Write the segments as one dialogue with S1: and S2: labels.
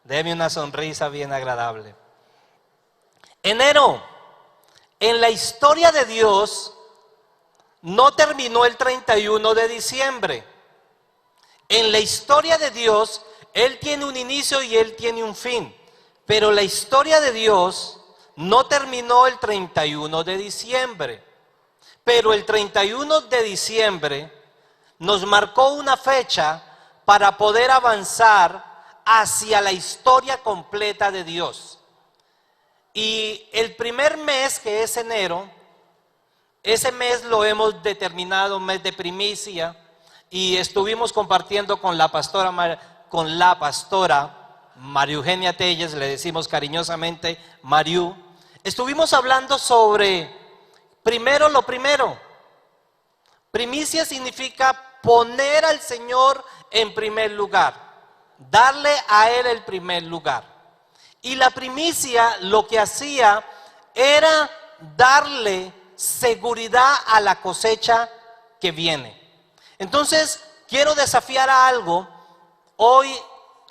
S1: Deme una sonrisa bien agradable. Enero, en la historia de Dios, no terminó el 31 de diciembre. En la historia de Dios, Él tiene un inicio y Él tiene un fin. Pero la historia de Dios no terminó el 31 de diciembre. Pero el 31 de diciembre nos marcó una fecha para poder avanzar hacia la historia completa de Dios. Y el primer mes, que es enero, ese mes lo hemos determinado mes de primicia, y estuvimos compartiendo con la pastora María Eugenia Telles, le decimos cariñosamente Mariu. Estuvimos hablando sobre primero lo primero. Primicia significa poner al Señor en primer lugar, darle a Él el primer lugar. Y la primicia lo que hacía era darle seguridad a la cosecha que viene. Entonces, quiero desafiar a algo hoy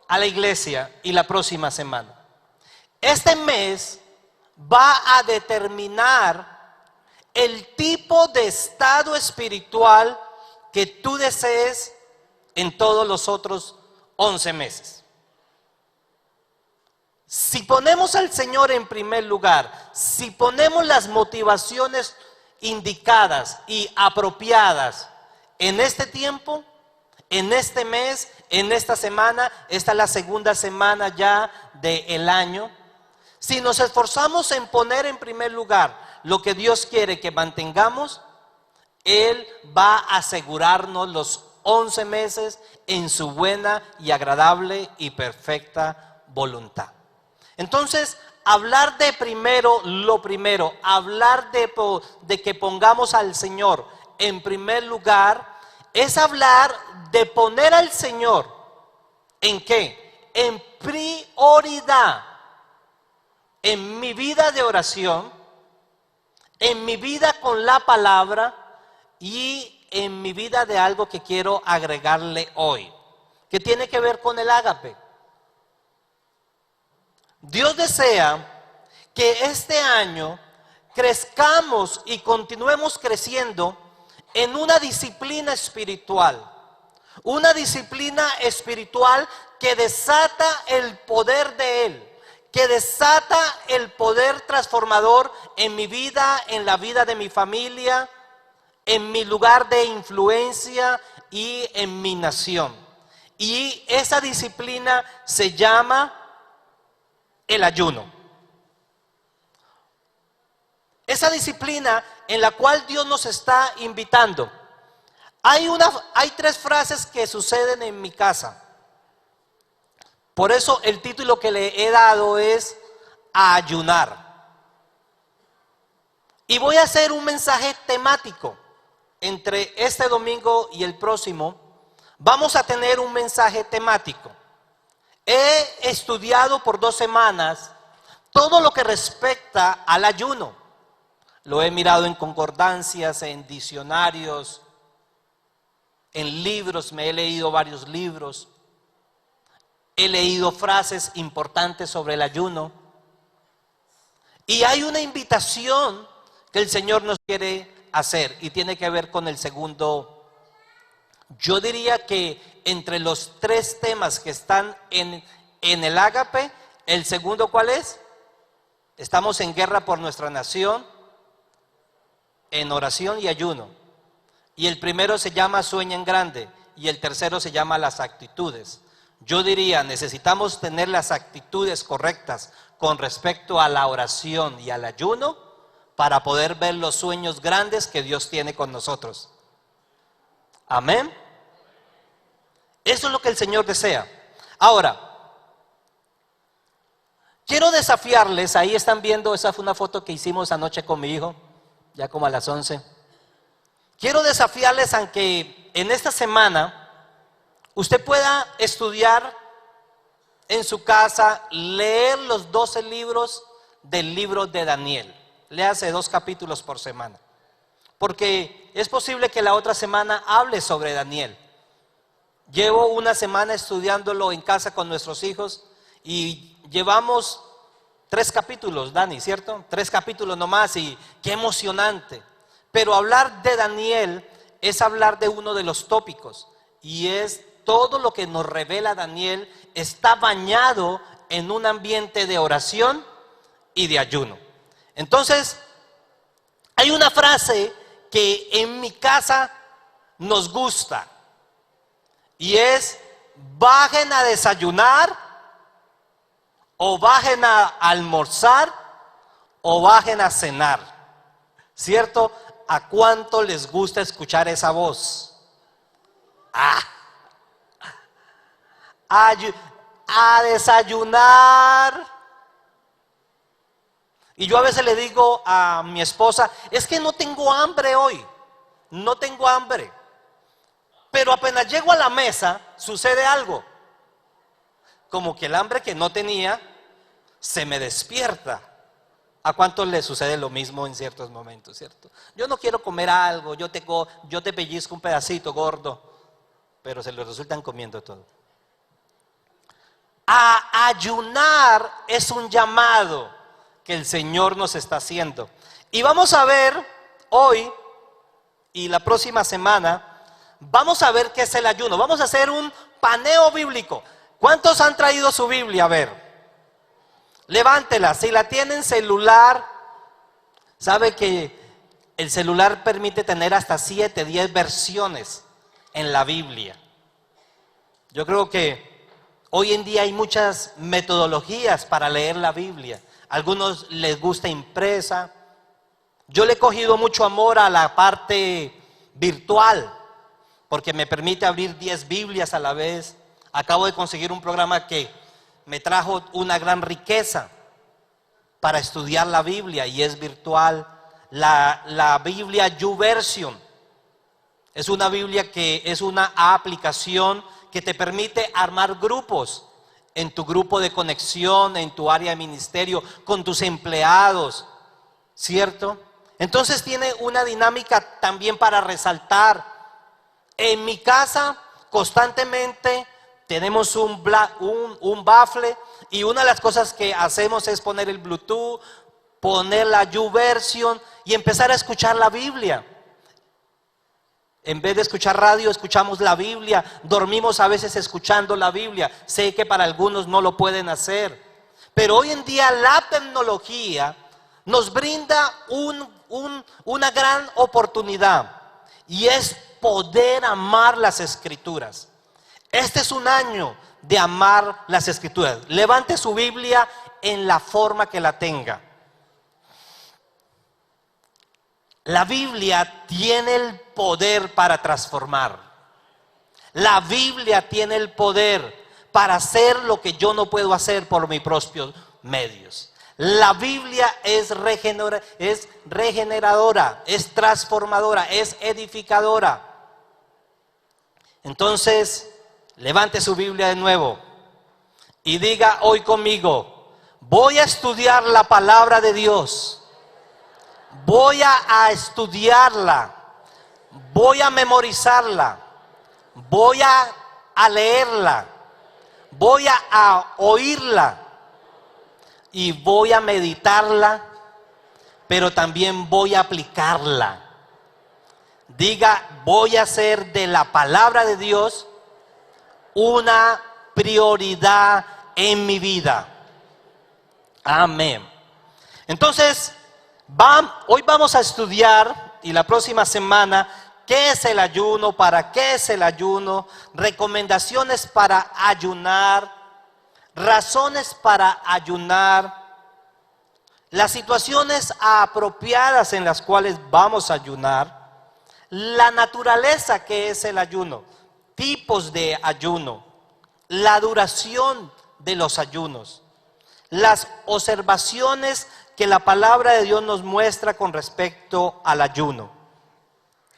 S1: a la iglesia y la próxima semana. Este mes va a determinar el tipo de estado espiritual que tú desees en todos los otros 11 meses. Si ponemos al Señor en primer lugar, si ponemos las motivaciones indicadas y apropiadas en este tiempo, en este mes, en esta semana, esta es la segunda semana ya del año. Si nos esforzamos en poner en primer lugar lo que Dios quiere que mantengamos, Él va a asegurarnos los 11 meses en su buena y agradable y perfecta voluntad. Entonces, hablar de primero lo primero, hablar de que pongamos al Señor en primer lugar, es hablar de poner al Señor ¿en qué? En prioridad en mi vida de oración, en mi vida con la palabra y en mi vida de algo que quiero agregarle hoy, que tiene que ver con el ágape. Dios desea que este año crezcamos y continuemos creciendo en una disciplina espiritual que desata el poder de Él, que desata el poder transformador en mi vida, en la vida de mi familia, en mi lugar de influencia y en mi nación. Y esa disciplina se llama el ayuno. Esa disciplina en la cual Dios nos está invitando. Hay 3 frases que suceden en mi casa. Por eso el título que le he dado es ayunar. Y voy a hacer un mensaje temático. Entre este domingo y el próximo vamos a tener un mensaje temático. He estudiado por 2 semanas todo lo que respecta al ayuno. Lo he mirado en concordancias, en diccionarios, en libros, me he leído varios libros. He leído frases importantes sobre el ayuno. Y hay una invitación que el Señor nos quiere hacer y tiene que ver con el segundo. Yo diría que entre los 3 temas que están en el ágape, el segundo, ¿cuál es? Estamos en guerra por nuestra nación, en oración y ayuno. Y el primero se llama sueña en grande y el tercero se llama las actitudes. Yo diría, necesitamos tener las actitudes correctas con respecto a la oración y al ayuno para poder ver los sueños grandes que Dios tiene con nosotros. Amén. Eso es lo que el Señor desea. Ahora, quiero desafiarles, ahí están viendo, esa fue una foto que hicimos anoche con mi hijo, ya como a las 11. Quiero desafiarles a que en esta semana usted pueda estudiar en su casa, leer los 12 libros del libro de Daniel. Léase 2 capítulos por semana. Porque es posible que la otra semana hable sobre Daniel. Llevo una semana estudiándolo en casa con nuestros hijos Y llevamos 3 capítulos, Dani, ¿cierto? 3 capítulos nomás y qué emocionante. Pero hablar de Daniel es hablar de uno de los tópicos y es todo lo que nos revela Daniel está bañado en un ambiente de oración y de ayuno. Entonces, hay una frase que en mi casa nos gusta y es: bajen a desayunar, o bajen a almorzar, o bajen a cenar. ¿Cierto? ¿A cuánto les gusta escuchar esa voz? A desayunar. Y yo a veces le digo a mi esposa: es que no tengo hambre hoy, no tengo hambre. Pero apenas llego a la mesa, sucede algo. Como que el hambre que no tenía se me despierta. ¿A cuántos les sucede lo mismo en ciertos momentos, cierto? Yo no quiero comer algo, yo te pellizco un pedacito gordo, pero se lo resultan comiendo todo. A ayunar es un llamado que el Señor nos está haciendo. Y vamos a ver hoy y la próxima semana, vamos a ver qué es el ayuno. Vamos a hacer un paneo bíblico. ¿Cuántos han traído su Biblia? A ver, levántela. Si la tienen celular, sabe que el celular permite tener hasta 7, 10 versiones en la Biblia. Yo creo que hoy en día hay muchas metodologías para leer la Biblia. A algunos les gusta impresa. Yo le he cogido mucho amor a la parte virtual, porque me permite abrir 10 Biblias a la vez. Acabo de conseguir un programa que me trajo una gran riqueza para estudiar la Biblia y es virtual. La Biblia YouVersion es una Biblia que es una aplicación que te permite armar grupos en tu grupo de conexión, en tu área de ministerio, con tus empleados, ¿cierto? Entonces tiene una dinámica también para resaltar. En mi casa constantemente tenemos un bafle y una de las cosas que hacemos es poner el Bluetooth, poner la YouVersion y empezar a escuchar la Biblia. En vez de escuchar radio, escuchamos la Biblia. Dormimos a veces escuchando la Biblia. Sé que para algunos no lo pueden hacer, pero hoy en día la tecnología nos brinda una gran oportunidad y es poder amar las Escrituras. Este es un año de amar las Escrituras. Levante su Biblia en la forma que la tenga. La Biblia tiene el poder para transformar. La Biblia tiene el poder para hacer lo que yo no puedo hacer por mis propios medios. La Biblia es regeneradora, es transformadora, es edificadora. Entonces, levante su Biblia de nuevo y diga hoy conmigo: voy a estudiar la palabra de Dios. Voy a estudiarla, voy a memorizarla, voy a leerla, voy a oírla y voy a meditarla, pero también voy a aplicarla. Diga: voy a hacer de la palabra de Dios una prioridad en mi vida. Amén. Entonces, hoy vamos a estudiar y la próxima semana qué es el ayuno, para qué es el ayuno, recomendaciones para ayunar, razones para ayunar, las situaciones apropiadas en las cuales vamos a ayunar, la naturaleza que es el ayuno, tipos de ayuno, la duración de los ayunos, las observaciones que la palabra de Dios nos muestra con respecto al ayuno.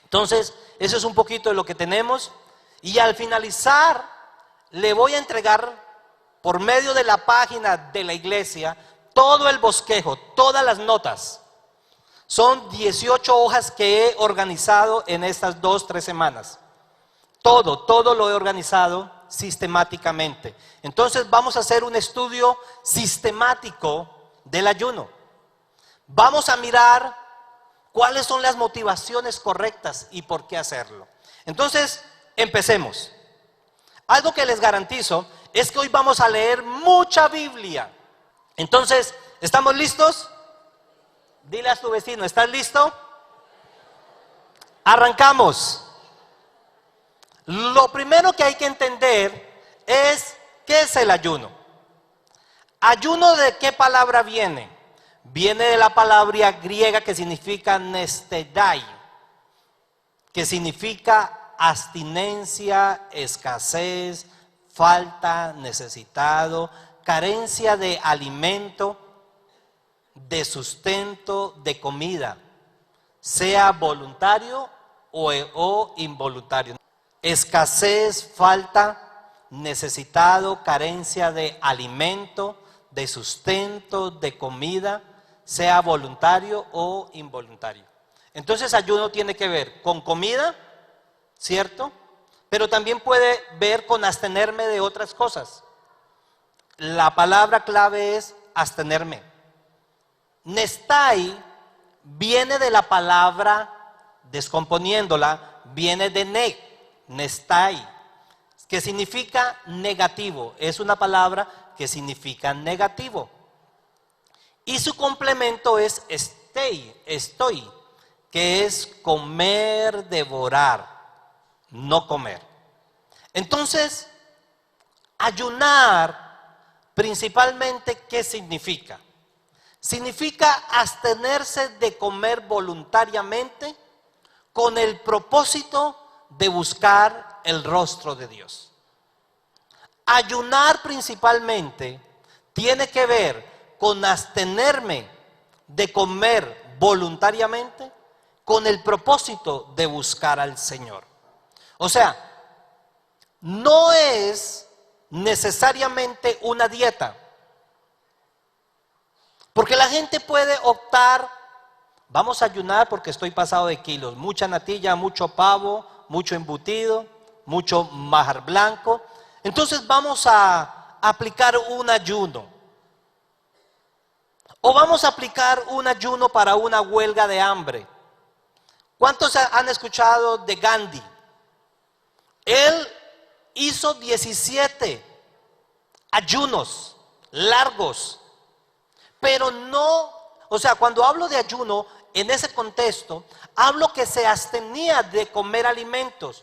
S1: Entonces, eso es un poquito de lo que tenemos. Y al finalizar, le voy a entregar por medio de la página de la iglesia todo el bosquejo, todas las notas. Son 18 hojas que he organizado en estas 2-3 semanas. Todo lo he organizado, sistemáticamente. Entonces vamos a hacer un estudio sistemático del ayuno. Vamos a mirar cuáles son las motivaciones correctas y por qué hacerlo. Entonces, empecemos. Algo que les garantizo es que hoy vamos a leer mucha Biblia. Entonces, ¿estamos listos? Dile a tu vecino, ¿estás listo? Arrancamos. Lo primero que hay que entender es ¿qué es el ayuno? ¿Ayuno de qué palabra viene? Viene de la palabra griega que significa nestedai, que significa abstinencia, escasez, falta, necesitado, carencia de alimento, de sustento, de comida, sea voluntario o involuntario. Escasez, falta, necesitado, carencia de alimento, de sustento, de comida, sea voluntario o involuntario. Entonces ayuno tiene que ver con comida, ¿cierto? Pero también puede ver con abstenerme de otras cosas. La palabra clave es abstenerme. Nestai viene de la palabra, descomponiéndola, viene de nestai, que significa negativo. Es una palabra que significa negativo. Y su complemento es estoy, que es comer, devorar, no comer. Entonces, ayunar principalmente, ¿qué significa? Significa abstenerse de comer voluntariamente con el propósito de buscar el rostro de Dios. Ayunar principalmente tiene que ver con abstenerme de comer voluntariamente con el propósito de buscar al Señor. O sea, no es necesariamente una dieta, porque la gente puede optar, vamos a ayunar porque estoy pasado de kilos, mucha natilla, mucho pavo, mucho embutido, mucho manjar blanco, entonces vamos a aplicar un ayuno. O vamos a aplicar un ayuno para una huelga de hambre. ¿Cuántos han escuchado de Gandhi? Él hizo 17 ayunos largos, pero no, o sea, cuando hablo de ayuno, en ese contexto, hablo que se abstenía de comer alimentos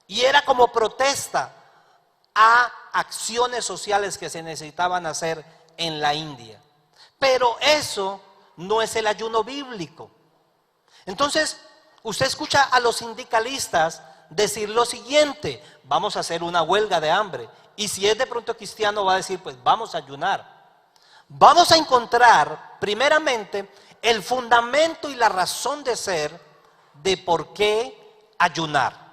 S1: y era como protesta a acciones sociales que se necesitaban hacer en la India. Pero eso no es el ayuno bíblico. Entonces, usted escucha a los sindicalistas decir lo siguiente: vamos a hacer una huelga de hambre. Y si es de pronto cristiano, va a decir, pues vamos a ayunar. Vamos a encontrar primeramente el fundamento y la razón de ser de por qué ayunar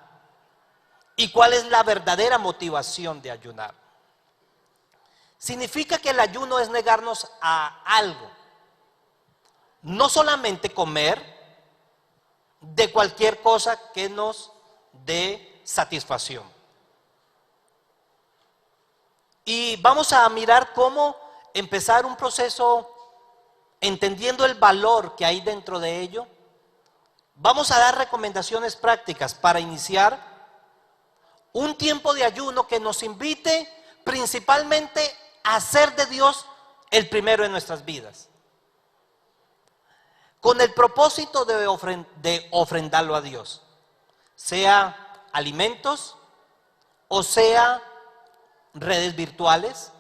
S1: y cuál es la verdadera motivación de ayunar. Significa que el ayuno es negarnos a algo, no solamente comer de cualquier cosa que nos dé satisfacción. Y vamos a mirar cómo empezar un proceso entendiendo el valor que hay dentro de ello. Vamos a dar recomendaciones prácticas para iniciar un tiempo de ayuno que nos invite principalmente a hacer de Dios el primero en nuestras vidas, con el propósito de ofrendarlo a Dios, sea alimentos o sea redes virtuales.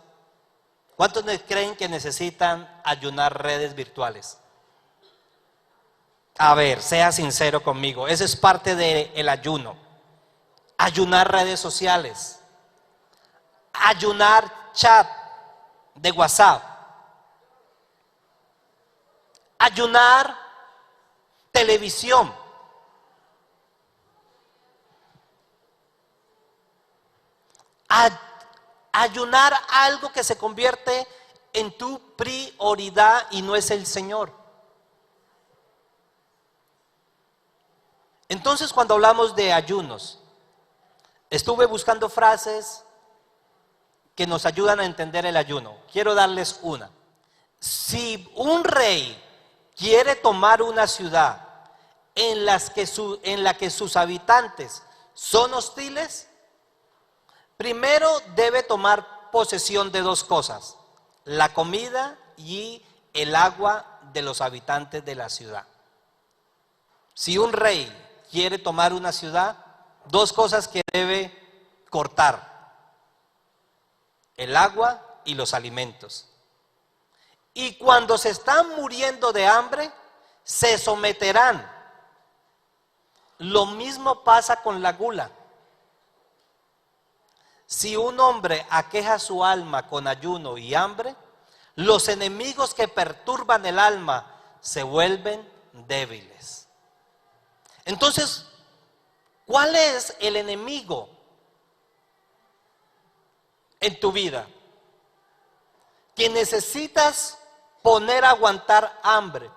S1: ¿Cuántos creen que necesitan ayunar redes virtuales? A ver, sea sincero conmigo, eso es parte del ayuno. Ayunar redes sociales, ayunar chat de WhatsApp, ayunar televisión, ayunar algo que se convierte en tu prioridad y no es el Señor. Entonces, cuando hablamos de ayunos, Estuve buscando frases que nos ayudan a entender el ayuno. Quiero darles una. Si un rey quiere tomar una ciudad en la que sus habitantes son hostiles, primero debe tomar posesión de dos cosas: la comida y el agua de los habitantes de la ciudad. Si un rey quiere tomar una ciudad, dos cosas que debe cortar: el agua y los alimentos. Y cuando se están muriendo de hambre, se someterán. Lo mismo pasa con la gula. Si un hombre aqueja su alma con ayuno y hambre, los enemigos que perturban el alma se vuelven débiles. Entonces, ¿cuál es el enemigo en tu vida que necesitas poner a aguantar hambre,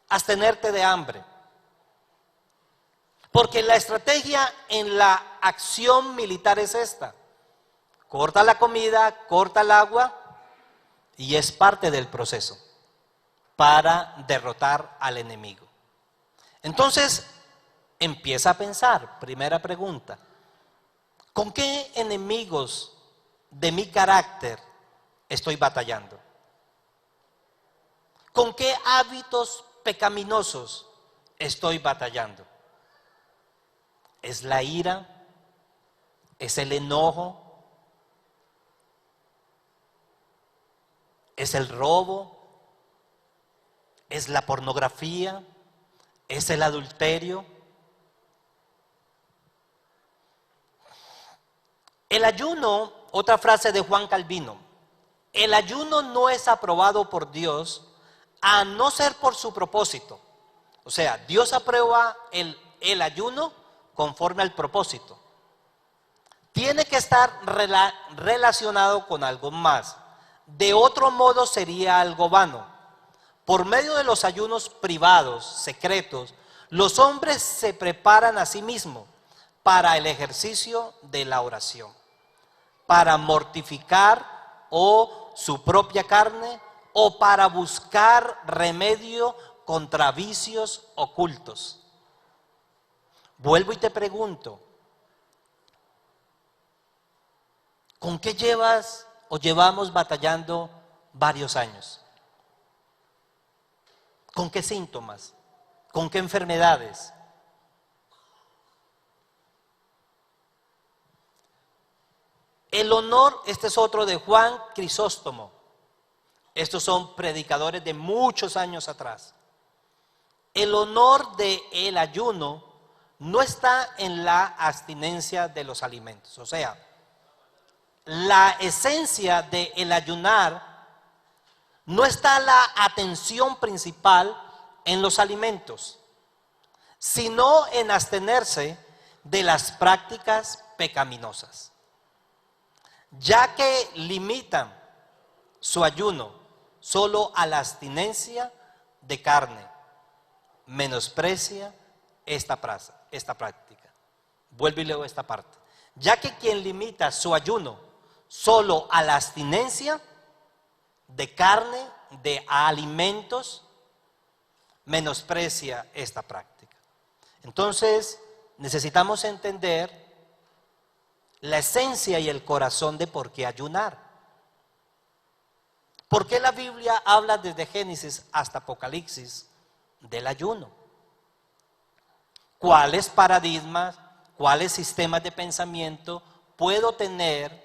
S1: abstenerte de hambre? Porque la estrategia en la acción militar es esta: corta la comida, corta el agua, y es parte del proceso para derrotar al enemigo. Entonces, empieza a pensar. Primera pregunta: ¿con qué enemigos de mi carácter estoy batallando? ¿Con qué hábitos pecaminosos estoy batallando? ¿Es la ira? ¿Es el enojo? ¿Es el robo? ¿Es la pornografía? ¿Es el adulterio? El ayuno, otra frase de Juan Calvino: el ayuno no es aprobado por Dios a no ser por su propósito. O sea, Dios aprueba el ayuno conforme al propósito. Tiene que estar relacionado con algo más. De otro modo sería algo vano. Por medio de los ayunos privados, secretos, los hombres se preparan a sí mismos para el ejercicio de la oración, para mortificar o su propia carne, o para buscar remedio contra vicios ocultos. Vuelvo y te pregunto: ¿con qué llevas o llevamos batallando varios años? ¿Con qué síntomas? ¿Con qué enfermedades? El honor, este es otro de Juan Crisóstomo. Estos son predicadores de muchos años atrás. El honor del ayuno no está en la abstinencia de los alimentos. O sea, la esencia del ayunar no está la atención principal en los alimentos, sino en abstenerse de las prácticas pecaminosas, ya que limitan su ayuno solo a la abstinencia de carne. Menosprecia esta práctica. Vuelvo y leo esta parte. Ya que quien limita su ayuno solo a la abstinencia de carne, de alimentos, menosprecia esta práctica. Entonces, necesitamos entender la esencia y el corazón de por qué ayunar. ¿Por qué la Biblia habla desde Génesis hasta Apocalipsis del ayuno? ¿Cuáles paradigmas, cuáles sistemas de pensamiento puedo tener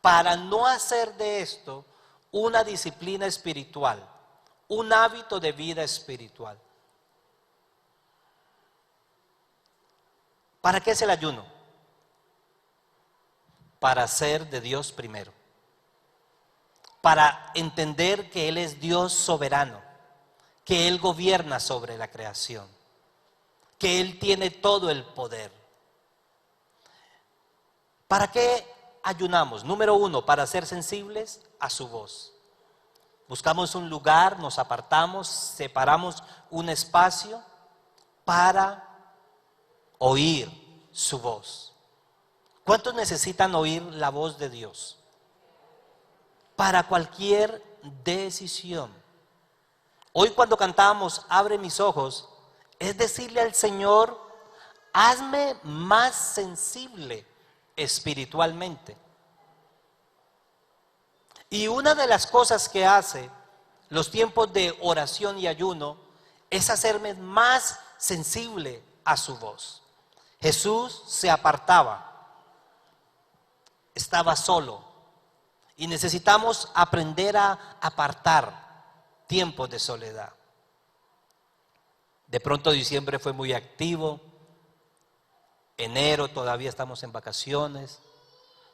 S1: para no hacer de esto una disciplina espiritual, un hábito de vida espiritual? ¿Para qué es el ayuno? Para ser de Dios primero, para entender que Él es Dios soberano, que Él gobierna sobre la creación, que Él tiene todo el poder. ¿Para qué ayunamos? Número uno, para ser sensibles a su voz. Buscamos un lugar, nos apartamos, separamos un espacio para oír su voz. ¿Cuántos necesitan oír la voz de Dios? Para cualquier decisión. Hoy cuando cantábamos Abre mis ojos, es decirle al Señor, hazme más sensible espiritualmente. Y una de las cosas que hace los tiempos de oración y ayuno es hacerme más sensible a su voz. Jesús se apartaba, estaba solo, y necesitamos aprender a apartar tiempos de soledad. De pronto diciembre fue muy activo, enero todavía estamos en vacaciones,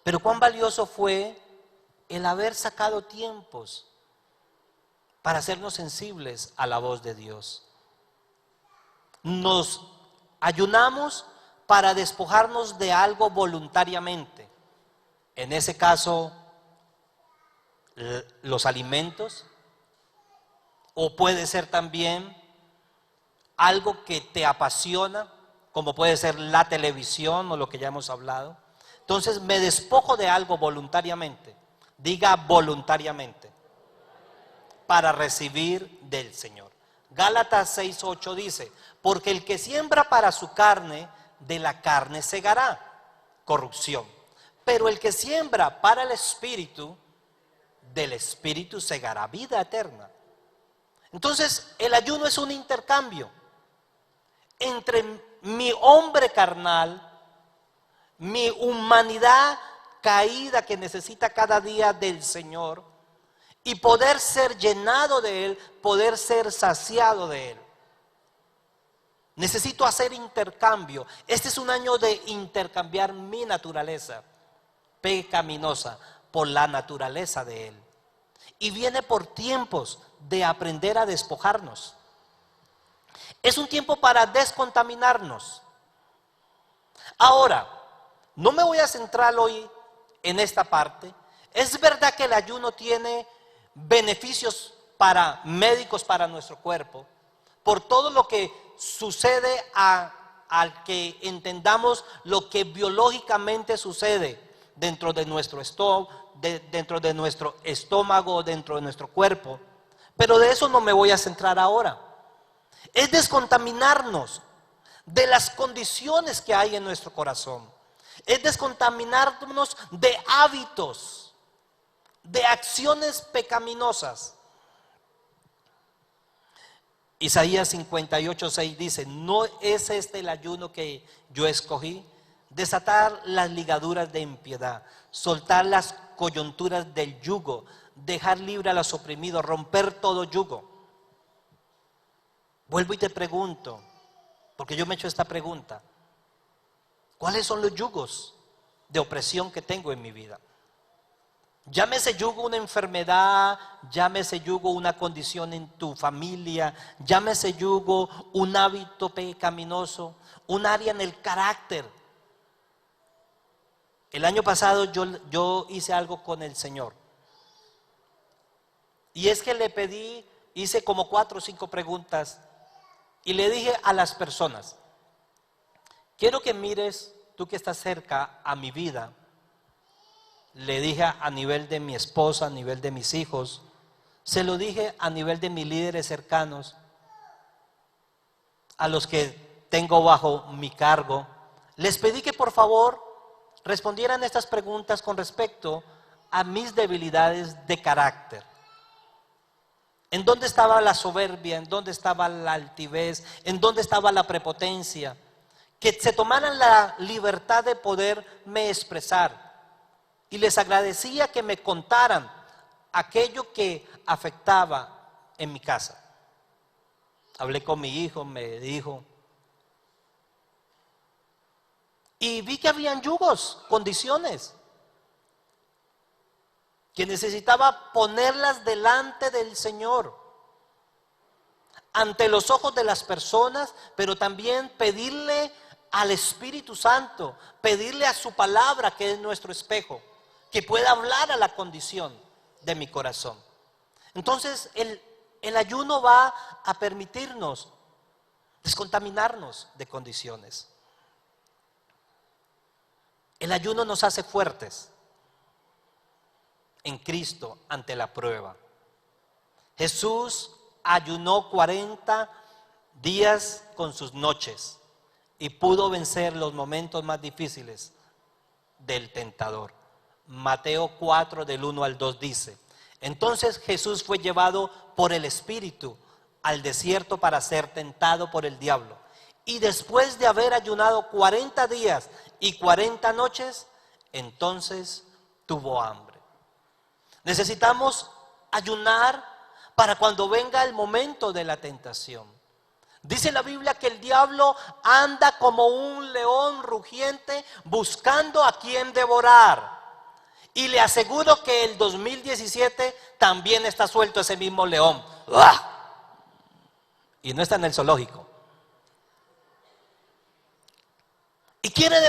S1: pero cuán valioso fue el haber sacado tiempos para hacernos sensibles a la voz de Dios. Nos ayunamos para despojarnos de algo voluntariamente. En ese caso, los alimentos, o puede ser también algo que te apasiona, como puede ser la televisión o lo que ya hemos hablado. Entonces me despojo de algo voluntariamente, diga voluntariamente, para recibir del Señor. Gálatas 6:8 dice, porque el que siembra para su carne, de la carne segará corrupción, pero el que siembra para el Espíritu, del Espíritu segará vida eterna. Entonces el ayuno es un intercambio entre mi hombre carnal, mi humanidad caída que necesita cada día del Señor, y poder ser llenado de Él, poder ser saciado de Él. Necesito hacer intercambio. Este es un año de intercambiar mi naturaleza pecaminosa por la naturaleza de Él. Y viene por tiempos de aprender a despojarnos. Es un tiempo para descontaminarnos. Ahora, no me voy a centrar hoy en esta parte. Es verdad que el ayuno tiene beneficios para médicos, para nuestro cuerpo, por todo lo que sucede al que entendamos lo que biológicamente sucede dentro de nuestro dentro de nuestro estómago, dentro de nuestro cuerpo. Pero de eso no me voy a centrar ahora. Es descontaminarnos de las condiciones que hay en nuestro corazón. Es descontaminarnos de hábitos, de acciones pecaminosas. Isaías 58:6 dice, ¿no es este el ayuno que yo escogí? Desatar las ligaduras de impiedad, soltar las coyunturas del yugo, dejar libre a los oprimidos, romper todo yugo. Vuelvo y te pregunto, porque yo me he hecho esta pregunta, ¿cuáles son los yugos de opresión que tengo en mi vida? Llámese yugo una enfermedad, llámese yugo una condición en tu familia, llámese yugo un hábito pecaminoso, un área en el carácter. El año pasado yo hice algo con el Señor. Y es que le pedí, hice como 4 o 5 preguntas y le dije a las personas, quiero que mires, tú que estás cerca a mi vida. Le dije a nivel de mi esposa, a nivel de mis hijos, se lo dije a nivel de mis líderes cercanos, a los que tengo bajo mi cargo. Les pedí que por favor respondieran estas preguntas con respecto a mis debilidades de carácter. ¿En dónde estaba la soberbia? ¿En dónde estaba la altivez? ¿En dónde estaba la prepotencia? Que se tomaran la libertad de poderme expresar. Y les agradecía que me contaran aquello que afectaba en mi casa. Hablé con mi hijo, me dijo. Y vi que habían yugos, condiciones, que necesitaba ponerlas delante del Señor, ante los ojos de las personas, pero también pedirle al Espíritu Santo, pedirle a su palabra, que es nuestro espejo, que pueda hablar a la condición de mi corazón. Entonces el ayuno va a permitirnos descontaminarnos de condiciones. El ayuno nos hace fuertes en Cristo ante la prueba. Jesús ayunó 40 días con sus noches y pudo vencer los momentos más difíciles del tentador. Mateo 4 del 1 al 2 dice: entonces Jesús fue llevado por el Espíritu al desierto para ser tentado por el diablo. Y después de haber ayunado 40 días y 40 noches, entonces tuvo hambre. Necesitamos ayunar para cuando venga el momento de la tentación. Dice la Biblia que el diablo anda como un león rugiente buscando a quien devorar. Y le aseguro que el 2017 también está suelto ese mismo león. ¡Uah! Y no está en el zoológico. Y quiere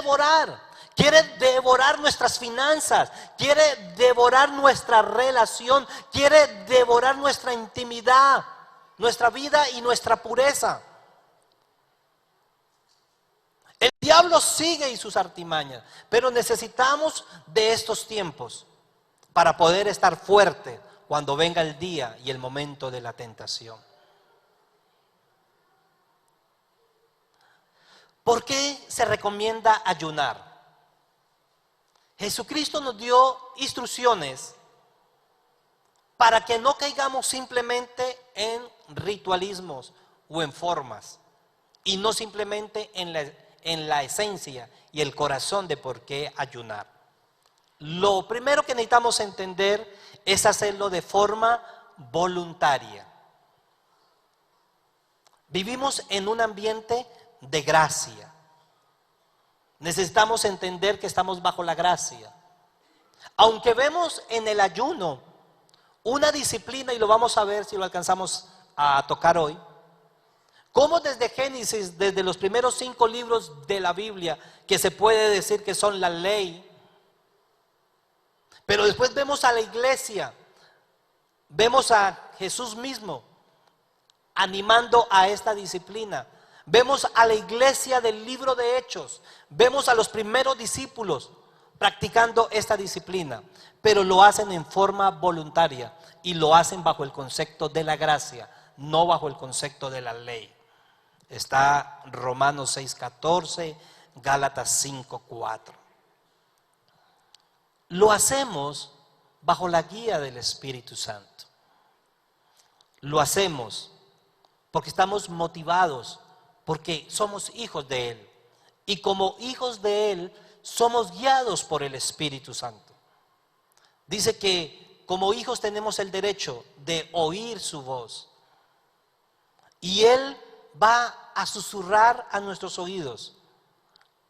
S1: devorar nuestras finanzas, quiere devorar nuestra relación, quiere devorar nuestra intimidad, nuestra vida y nuestra pureza. El diablo sigue y sus artimañas, pero necesitamos de estos tiempos para poder estar fuerte cuando venga el día y el momento de la tentación. ¿Por qué se recomienda ayunar? Jesucristo nos dio instrucciones para que no caigamos simplemente en ritualismos o en formas, y no simplemente en la esencia y el corazón de por qué ayunar. Lo primero que necesitamos entender es hacerlo de forma voluntaria. Vivimos en un ambiente de gracia. Necesitamos entender que estamos bajo la gracia. Aunque vemos en el ayuno una disciplina, y lo vamos a ver si lo alcanzamos a tocar hoy, como desde Génesis, desde los primeros 5 libros de la Biblia, que se puede decir que son la ley, pero después vemos a la iglesia, vemos a Jesús mismo animando a esta disciplina. Vemos a la iglesia del libro de Hechos, vemos a los primeros discípulos practicando esta disciplina, pero lo hacen en forma voluntaria y lo hacen bajo el concepto de la gracia, no bajo el concepto de la ley. Está Romanos 6:14, Gálatas 5:4. Lo hacemos bajo la guía del Espíritu Santo. Lo hacemos porque estamos motivados, porque somos hijos de Él. Y como hijos de Él, somos guiados por el Espíritu Santo. Dice que como hijos tenemos el derecho de oír su voz. Y Él va a susurrar a nuestros oídos: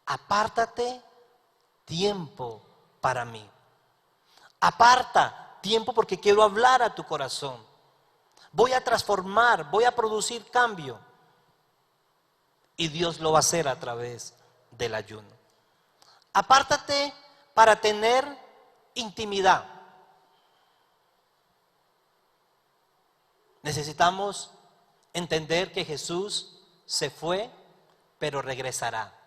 S1: apártate tiempo para mí. Aparta tiempo porque quiero hablar a tu corazón. Voy a transformar, voy a producir cambio. Y Dios lo va a hacer a través del ayuno. Apártate para tener intimidad. Necesitamos entender que Jesús se fue, pero regresará.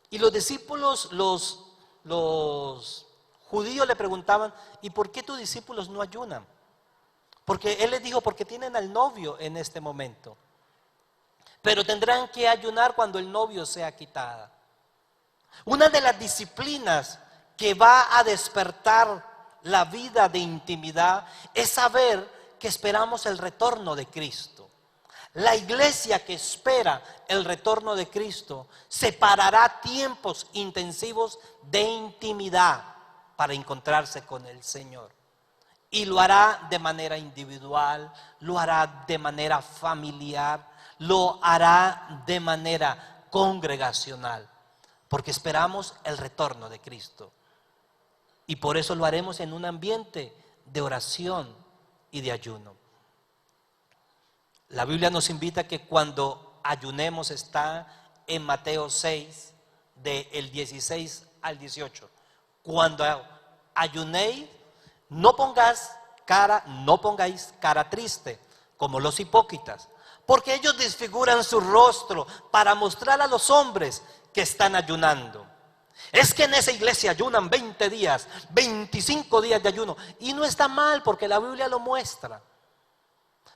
S1: Y los discípulos, los judíos le preguntaban: ¿y por qué tus discípulos no ayunan? Porque Él les dijo: porque tienen al novio en este momento. Pero tendrán que ayunar cuando el novio sea quitada. Una de las disciplinas que va a despertar la vida de intimidad es saber que esperamos el retorno de Cristo. La iglesia que espera el retorno de Cristo separará tiempos intensivos de intimidad para encontrarse con el Señor. Y lo hará de manera individual, lo hará de manera familiar, lo hará de manera congregacional, porque esperamos el retorno de Cristo. Y por eso lo haremos en un ambiente de oración y de ayuno. La Biblia nos invita a que cuando ayunemos, está en Mateo 6, del 16 al 18. Cuando ayunéis, no pongáis cara triste, como los hipócritas, porque ellos desfiguran su rostro para mostrar a los hombres que están ayunando. Es que en esa iglesia ayunan 20 días, 25 días de ayuno. Y no está mal porque la Biblia lo muestra.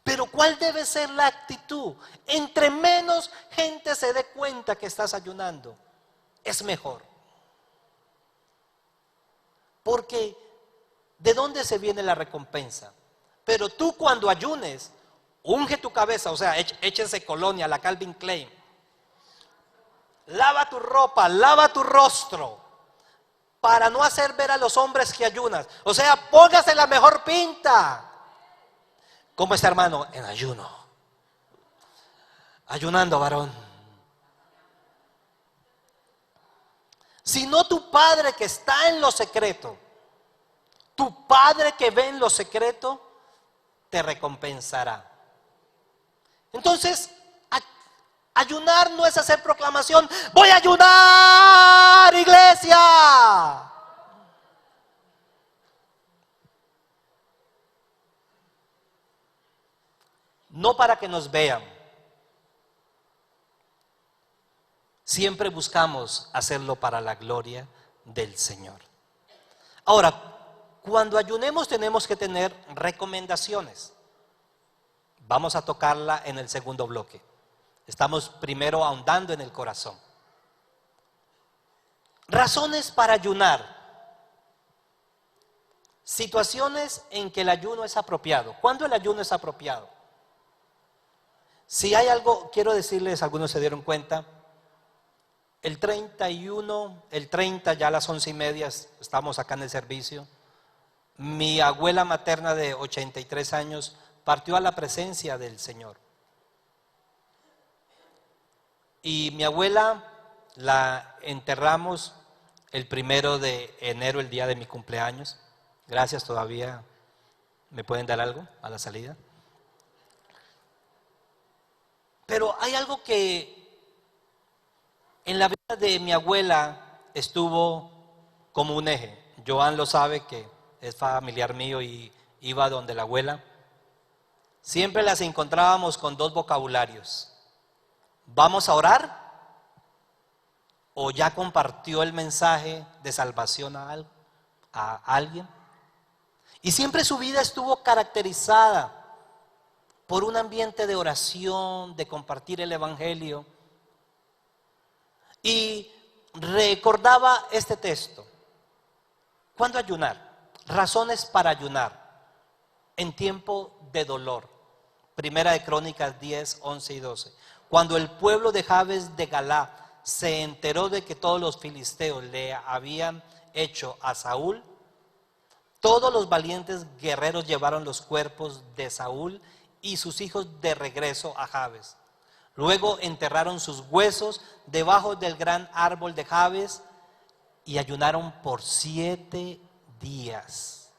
S1: Pero ¿cuál debe ser la actitud? Entre menos gente se dé cuenta que estás ayunando, es mejor. Porque ¿de dónde se viene la recompensa? Pero tú cuando ayunes, unge tu cabeza, o sea, échense colonia, la Calvin Klein. Lava tu ropa, lava tu rostro, para no hacer ver a los hombres que ayunas. O sea, póngase la mejor pinta. ¿Cómo está, hermano? En ayuno. Ayunando, varón. Sino tu Padre que está en lo secreto, tu Padre que ve en lo secreto, te recompensará. Entonces, ayunar no es hacer proclamación, voy a ayunar, iglesia. No para que nos vean. Siempre buscamos hacerlo para la gloria del Señor. Ahora, cuando ayunemos tenemos que tener recomendaciones. Vamos a tocarla en el segundo bloque. Estamos primero ahondando en el corazón. Razones para ayunar. Situaciones en que el ayuno es apropiado. ¿Cuándo el ayuno es apropiado? Si hay algo, quiero decirles, algunos se dieron cuenta, el 31, el 30, ya a las 11:30, estamos acá en el servicio. Mi abuela materna de 83 años partió a la presencia del Señor. Y mi abuela la enterramos el 1 de enero, el día de mi cumpleaños. Gracias, todavía me pueden dar algo a la salida. Pero hay algo que en la vida de mi abuela estuvo como un eje. Joan lo sabe, que es familiar mío y iba donde la abuela. Siempre las encontrábamos con dos vocabularios. ¿Vamos a orar? ¿O ya compartió el mensaje de salvación a alguien? Y siempre su vida estuvo caracterizada por un ambiente de oración, de compartir el evangelio. Y recordaba este texto. ¿Cuándo ayunar? Razones para ayunar en tiempo de dolor. Primera de Crónicas 10, 11 y 12. Cuando el pueblo de Jabes de Galá se enteró de que todos los filisteos le habían hecho a Saúl, todos los valientes guerreros llevaron los cuerpos de Saúl y sus hijos de regreso a Jabes. Luego enterraron sus huesos debajo del gran árbol de Jabes y ayunaron por 7 días.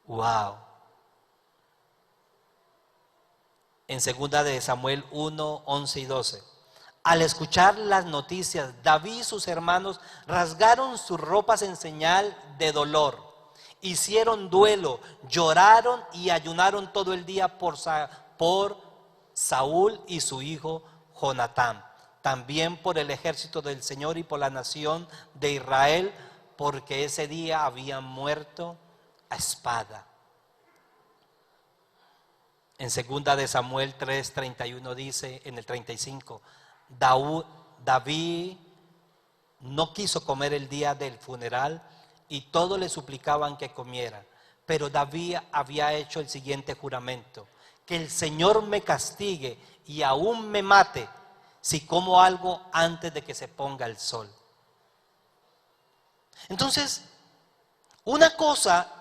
S1: Wow. En 2 de Samuel 1, 11 y 12. Al escuchar las noticias, David y sus hermanos rasgaron sus ropas en señal de dolor. Hicieron duelo, lloraron y ayunaron todo el día por Saúl y su hijo Jonatán. También por el ejército del Señor y por la nación de Israel, porque ese día habían muerto a espada. En 2 de Samuel 3, 31 dice, en el 35, David no quiso comer el día del funeral y todos le suplicaban que comiera. Pero David había hecho el siguiente juramento: que el Señor me castigue y aún me mate si como algo antes de que se ponga el sol. Entonces, una cosa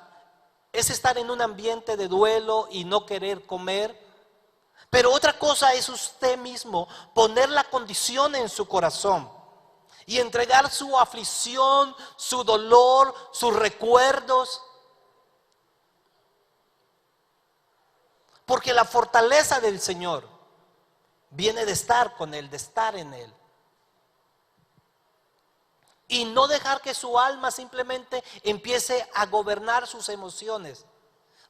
S1: es estar en un ambiente de duelo y no querer comer, pero otra cosa es usted mismo poner la condición en su corazón y entregar su aflicción, su dolor, sus recuerdos. Porque la fortaleza del Señor viene de estar con Él, de estar en Él. Y no dejar que su alma simplemente empiece a gobernar sus emociones.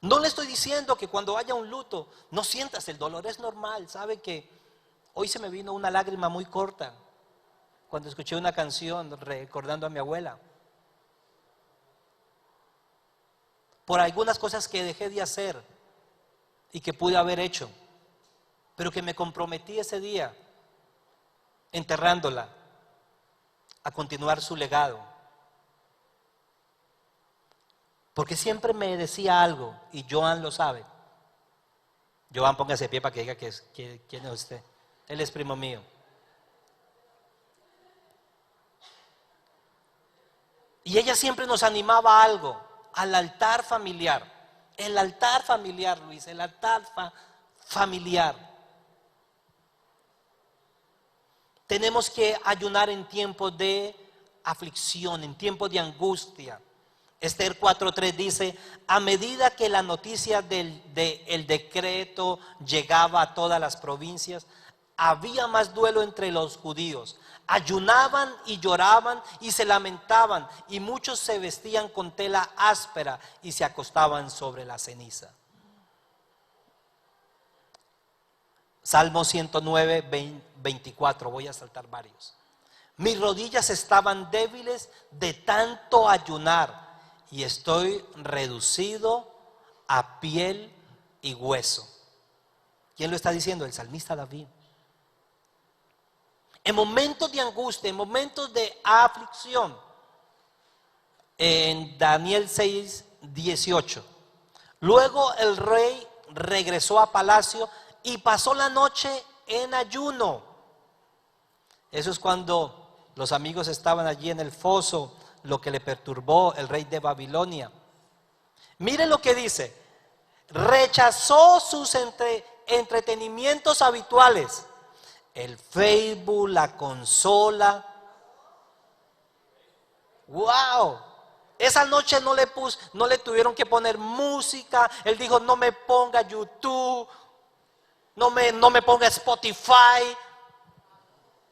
S1: No le estoy diciendo que cuando haya un luto no sientas el dolor, es normal. Sabe que hoy se me vino una lágrima muy corta cuando escuché una canción recordando a mi abuela. Por algunas cosas que dejé de hacer y que pude haber hecho, pero que me comprometí ese día enterrándola a continuar su legado. Porque siempre me decía algo, y Joan lo sabe. Joan, póngase de pie para que diga quién es usted. Él es primo mío. Y ella siempre nos animaba a algo, al altar familiar. El altar familiar, Luis, el altar familiar. Tenemos que ayunar en tiempos de aflicción, en tiempos de angustia. Esther 4:3 dice: a medida que la noticia del decreto llegaba a todas las provincias, había más duelo entre los judíos. Ayunaban y lloraban y se lamentaban, y muchos se vestían con tela áspera y se acostaban sobre la ceniza. Salmo 109, 24, voy a saltar varios. Mis rodillas estaban débiles de tanto ayunar, y estoy reducido a piel y hueso. ¿Quién lo está diciendo? El salmista David. En momentos de angustia, en momentos de aflicción. En Daniel 6:18. Luego el rey regresó a palacio y pasó la noche en ayuno. Eso es cuando los amigos estaban allí en el foso, lo que le perturbó el rey de Babilonia. Miren lo que dice: rechazó sus entretenimientos habituales, el Facebook, la consola. ¡Wow! Esa noche no le tuvieron que poner música. Él dijo: no me ponga YouTube, no me ponga Spotify,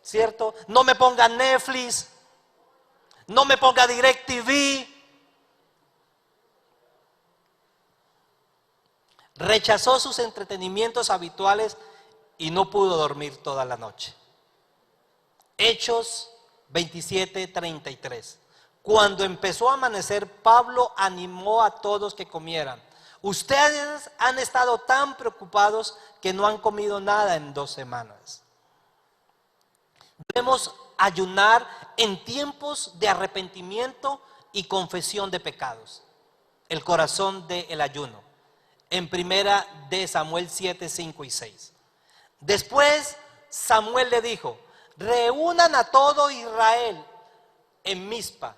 S1: ¿cierto? No me ponga Netflix, no me ponga DirecTV. Rechazó sus entretenimientos habituales y no pudo dormir toda la noche. Hechos 27:33. Cuando empezó a amanecer, Pablo animó a todos que comieran. Ustedes han estado tan preocupados que no han comido nada en 2 semanas. Debemos ayunar en tiempos de arrepentimiento y confesión de pecados. El corazón del ayuno. En primera de Samuel 7, 5 y 6. Después Samuel le dijo: reúnan a todo Israel en Mizpa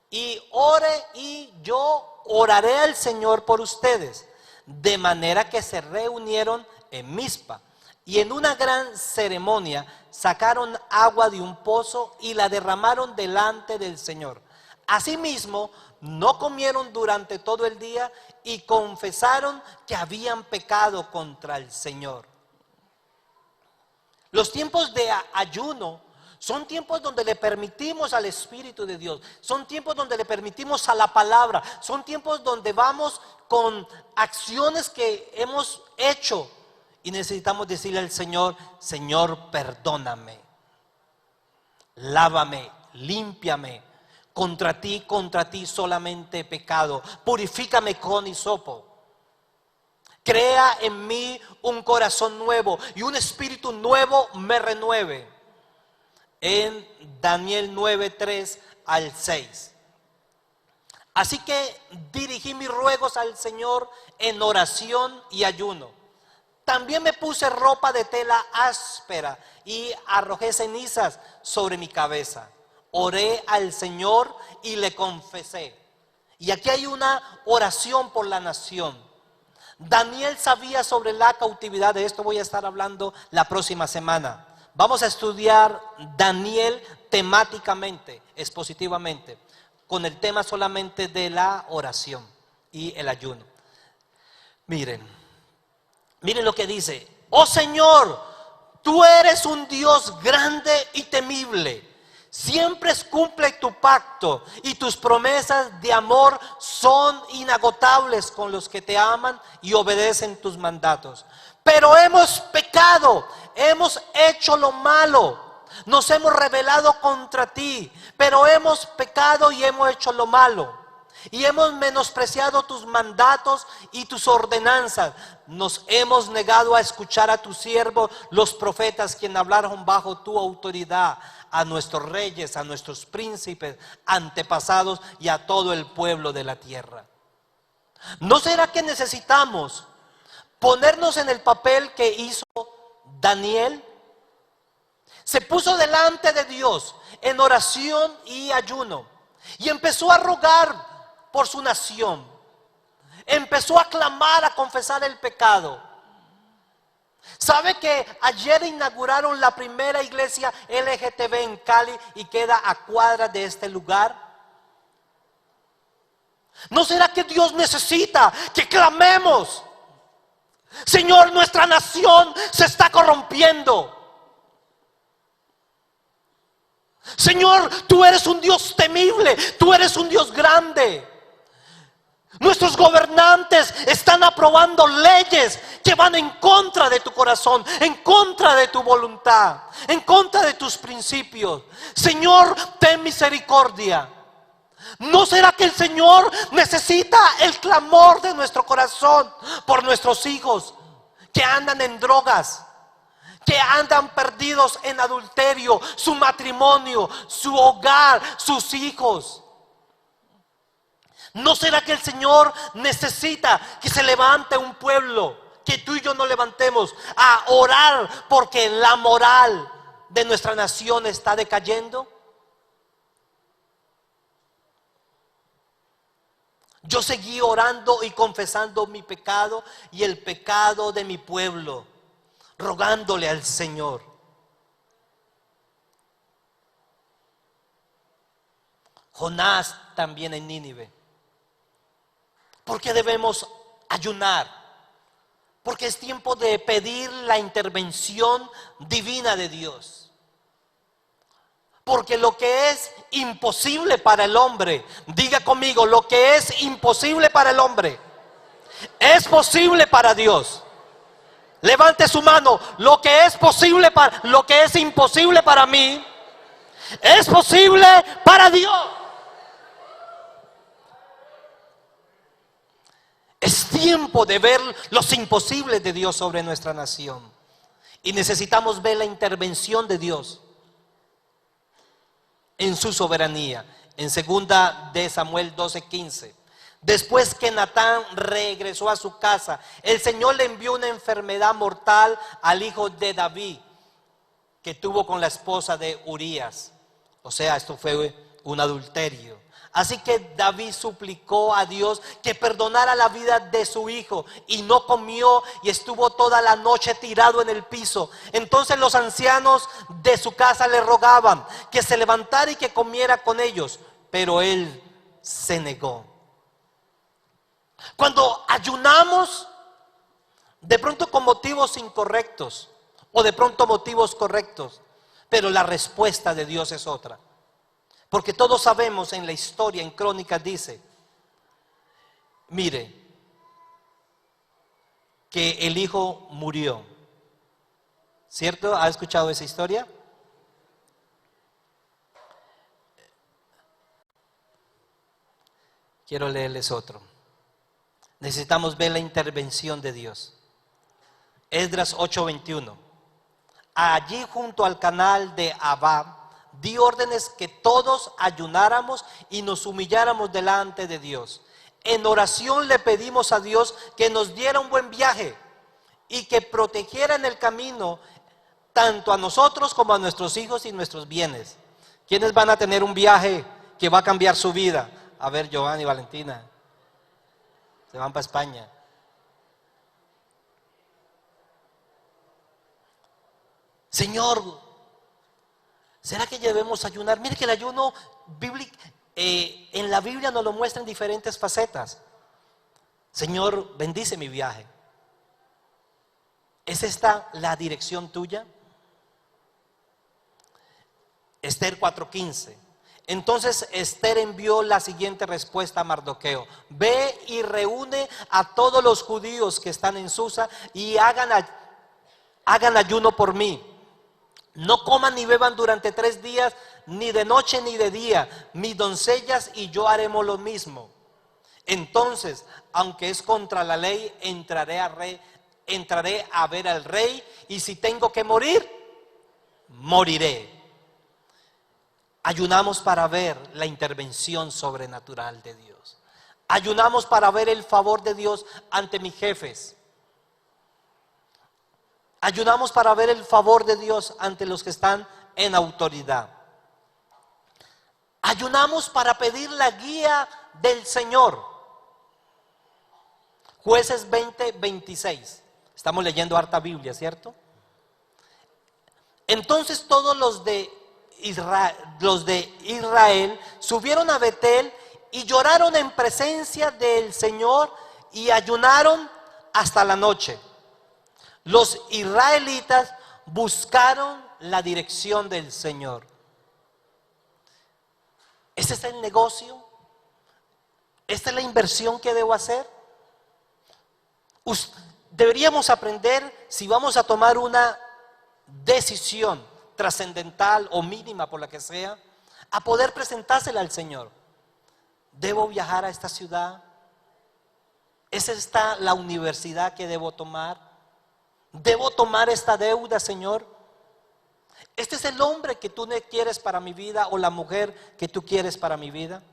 S1: y ore, y yo oraré al Señor por ustedes. De manera que se reunieron en Mizpa, y en una gran ceremonia sacaron agua de un pozo y la derramaron delante del Señor. Asimismo, no comieron durante todo el día y confesaron que habían pecado contra el Señor. Los tiempos de ayuno son tiempos donde le permitimos al Espíritu de Dios, son tiempos donde le permitimos a la palabra, son tiempos donde vamos con acciones que hemos hecho y necesitamos decirle al Señor: Señor, perdóname, lávame, límpiame, contra ti solamente he pecado, purifícame con hisopo. Crea en mí un corazón nuevo y un espíritu nuevo me renueve. En Daniel 9:3 al 6. Así que dirigí mis ruegos al Señor en oración y ayuno. También me puse ropa de tela áspera y arrojé cenizas sobre mi cabeza. Oré al Señor y le confesé. Y aquí hay una oración por la nación. Daniel sabía sobre la cautividad. De esto voy a estar hablando la próxima semana. Vamos a estudiar Daniel temáticamente, expositivamente, con el tema solamente de la oración y el ayuno. Miren lo que dice: oh Señor, tú eres un Dios grande y temible. Siempre cumple tu pacto y tus promesas de amor son inagotables con los que te aman y obedecen tus mandatos. Pero hemos pecado, hemos hecho lo malo. nos hemos rebelado contra ti, pero hemos pecado y hemos hecho lo malo. Y hemos menospreciado tus mandatos y tus ordenanzas. Nos hemos negado a escuchar a tus siervos, los profetas, quienes hablaron bajo tu autoridad, a nuestros reyes, a nuestros príncipes, antepasados y a todo el pueblo de la tierra. ¿No será que necesitamos ponernos en el papel que hizo Daniel? Se puso delante de Dios en oración y ayuno y empezó a rogar por su nación. Empezó a clamar, a confesar el pecado. ¿Sabe que ayer inauguraron la primera iglesia LGTB en Cali y queda a cuadras de este lugar? ¿No será que Dios necesita que clamemos? Señor, nuestra nación se está corrompiendo. Señor, tú eres un Dios temible, tú eres un Dios grande. Nuestros gobernantes están aprobando leyes que van en contra de tu corazón, en contra de tu voluntad, en contra de tus principios. Señor, ten misericordia. ¿No será que el Señor necesita el clamor de nuestro corazón por nuestros hijos que andan en drogas, que andan perdidos en adulterio, su matrimonio, su hogar, sus hijos? ¿No será que el Señor necesita que se levante un pueblo, que tú y yo nos levantemos a orar porque la moral de nuestra nación está decayendo? Yo seguí orando y confesando mi pecado y el pecado de mi pueblo, rogándole al Señor. Jonás también en Nínive. ¿Por qué debemos ayunar? Porque es tiempo de pedir la intervención divina de Dios. Porque lo que es imposible para el hombre, diga conmigo, lo que es imposible para el hombre, es posible para Dios. Levante su mano. Lo que es imposible para mí, es posible para Dios. Es tiempo de ver los imposibles de Dios sobre nuestra nación. Y necesitamos ver la intervención de Dios en su soberanía. En 2 de Samuel 12:15. Después que Natán regresó a su casa, el Señor le envió una enfermedad mortal al hijo de David, que tuvo con la esposa de Urías. O sea, esto fue un adulterio. Así que David suplicó a Dios que perdonara la vida de su hijo, y no comió y estuvo toda la noche tirado en el piso. Entonces los ancianos de su casa le rogaban que se levantara y que comiera con ellos, pero él se negó. Cuando ayunamos, de pronto con motivos incorrectos o de pronto motivos correctos, pero la respuesta de Dios es otra. Porque todos sabemos, en la historia, en Crónicas dice, mire, que el hijo murió. ¿Cierto? ¿Ha escuchado esa historia? Quiero leerles otro. Necesitamos ver la intervención de Dios. Esdras 8:21. Allí junto al canal de Abá, di órdenes que todos ayunáramos y nos humilláramos delante de Dios. En oración le pedimos a Dios que nos diera un buen viaje y que protegiera en el camino tanto a nosotros como a nuestros hijos y nuestros bienes. ¿Quiénes van a tener un viaje que va a cambiar su vida? A ver, Giovanni y Valentina, se van para España. Señor, ¿será que debemos ayunar? Mire que el ayuno bíblico, en la Biblia nos lo muestra en diferentes facetas. Señor, bendice mi viaje. ¿Es esta la dirección tuya? Esther 4:15. Entonces Esther envió la siguiente respuesta a Mardoqueo: ve y reúne a todos los judíos que están en Susa y hagan ayuno por mí. No coman ni beban durante 3 días, ni de noche ni de día. Mis doncellas y yo haremos lo mismo. Entonces, aunque es contra la ley, entraré a ver al rey, y si tengo que morir, moriré. Ayunamos para ver la intervención sobrenatural de Dios. Ayunamos para ver el favor de Dios ante mis jefes. Ayunamos para ver el favor de Dios ante los que están en autoridad. Ayunamos para pedir la guía del Señor. Jueces 20:26. Estamos leyendo harta Biblia, ¿cierto? Entonces todos los de Israel subieron a Betel y lloraron en presencia del Señor y ayunaron hasta la noche. Los israelitas buscaron la dirección del Señor. ¿Este es el negocio? ¿Esta es la inversión que debo hacer? Deberíamos aprender, si vamos a tomar una decisión trascendental o mínima por la que sea, a poder presentársela al Señor. ¿Debo viajar a esta ciudad? ¿Es esta la universidad que debo tomar? ¿Debo tomar esta deuda, Señor? ¿Este es el hombre que tú quieres para mi vida o la mujer que tú quieres para mi vida?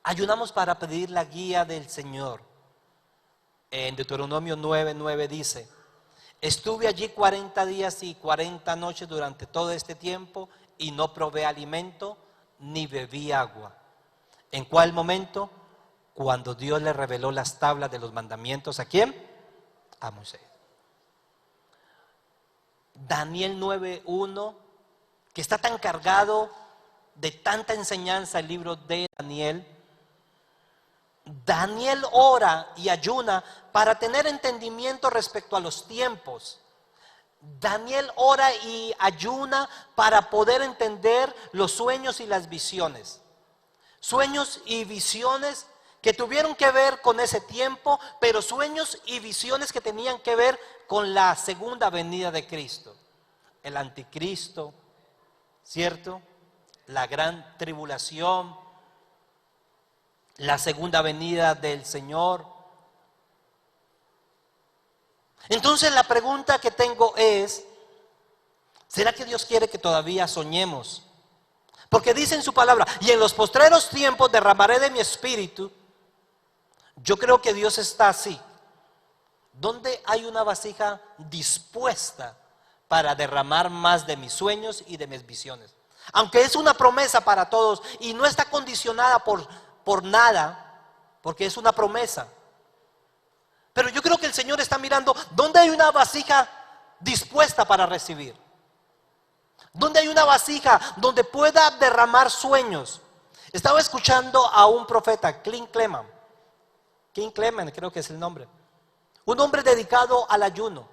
S1: Ayunamos para pedir la guía del Señor. En Deuteronomio 9:9 dice: estuve allí 40 días y 40 noches durante todo este tiempo y no probé alimento ni bebí agua. ¿En cuál momento? Cuando Dios le reveló las tablas de los mandamientos. ¿A quién? A Moisés. Daniel 9:1, que está tan cargado de tanta enseñanza el libro de Daniel. Daniel ora y ayuna para tener entendimiento respecto a los tiempos. Daniel ora y ayuna para poder entender los sueños y las visiones. Sueños y visiones que tuvieron que ver con ese tiempo, pero sueños y visiones que tenían que ver con la segunda venida de Cristo. El anticristo, ¿cierto? La gran tribulación, la segunda venida del Señor. Entonces la pregunta que tengo es: ¿será que Dios quiere que todavía soñemos? Porque dice en su palabra: y en los postreros tiempos derramaré de mi espíritu. Yo creo que Dios está así. ¿Dónde hay una vasija dispuesta para derramar más de mis sueños y de mis visiones? Aunque es una promesa para todos y no está condicionada por nada, porque es una promesa. Pero yo creo que el Señor está mirando dónde hay una vasija dispuesta para recibir. Dónde hay una vasija donde pueda derramar sueños. Estaba escuchando a un profeta, King Clement, creo que es el nombre. Un hombre dedicado al ayuno.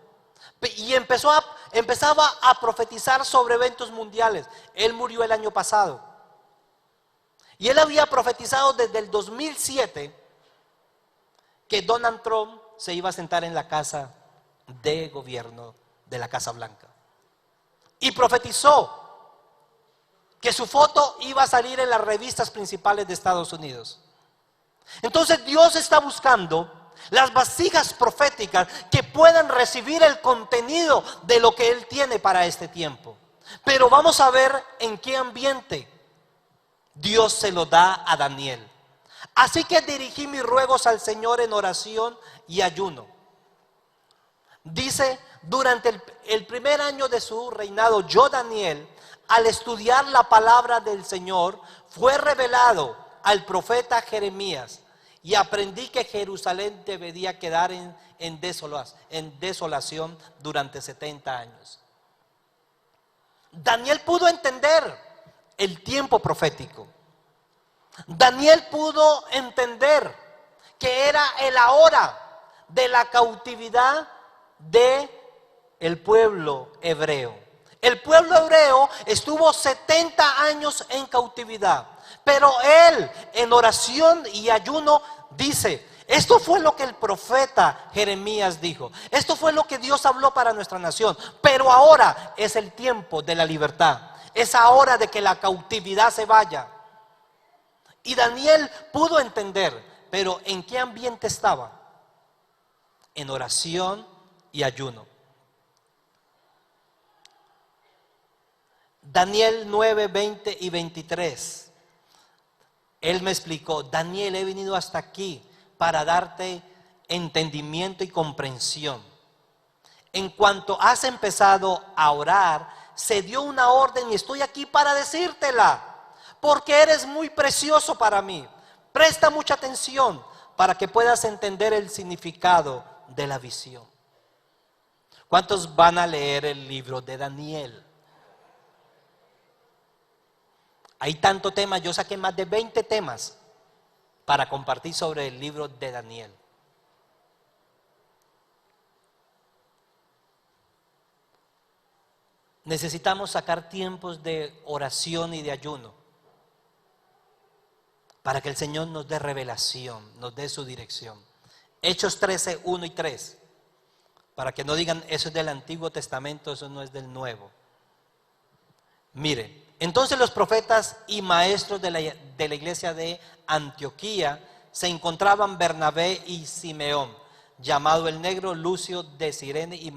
S1: Y empezaba a profetizar sobre eventos mundiales. Él murió el año pasado. Y él había profetizado desde el 2007 que Donald Trump se iba a sentar en la casa de gobierno de la Casa Blanca. Y profetizó que su foto iba a salir en las revistas principales de Estados Unidos. Entonces Dios está buscando las vasijas proféticas que puedan recibir el contenido de lo que Él tiene para este tiempo. Pero vamos a ver en qué ambiente Dios se lo da a Daniel. Así que dirigí mis ruegos al Señor en oración y ayuno. Dice: durante el primer año de su reinado, yo, Daniel, al estudiar la palabra del Señor, fue revelado al profeta Jeremías, y aprendí que Jerusalén debería quedar en desolación durante 70 años. Daniel pudo entender el tiempo profético. Daniel pudo entender que era el ahora de la cautividad de el pueblo hebreo. El pueblo hebreo estuvo 70 años en cautividad, pero él en oración y ayuno dice: Esto fue lo que el profeta Jeremías dijo. Esto fue lo que Dios habló para nuestra nación. Pero ahora es el tiempo de la libertad. Es ahora de que la cautividad se vaya. Y Daniel pudo entender, pero ¿en qué ambiente estaba? En oración y ayuno. Daniel 9, 20 y 23. Él me explicó: Daniel, he venido hasta aquí para darte entendimiento y comprensión. En cuanto has empezado a orar, se dio una orden y estoy aquí para decírtela, porque eres muy precioso para mí. Presta mucha atención para que puedas entender el significado de la visión. ¿Cuántos van a leer el libro de Daniel? Hay tanto tema, yo saqué más de 20 temas para compartir sobre el libro de Daniel. Necesitamos sacar tiempos de oración y de ayuno para que el Señor nos dé revelación, nos dé su dirección. Hechos 13, 1 y 3, para que no digan eso es del Antiguo Testamento, eso no es del Nuevo. Mire, entonces los profetas y maestros de la iglesia de Antioquía se encontraban Bernabé y Simeón, llamado el Negro, Lucio de Cirene y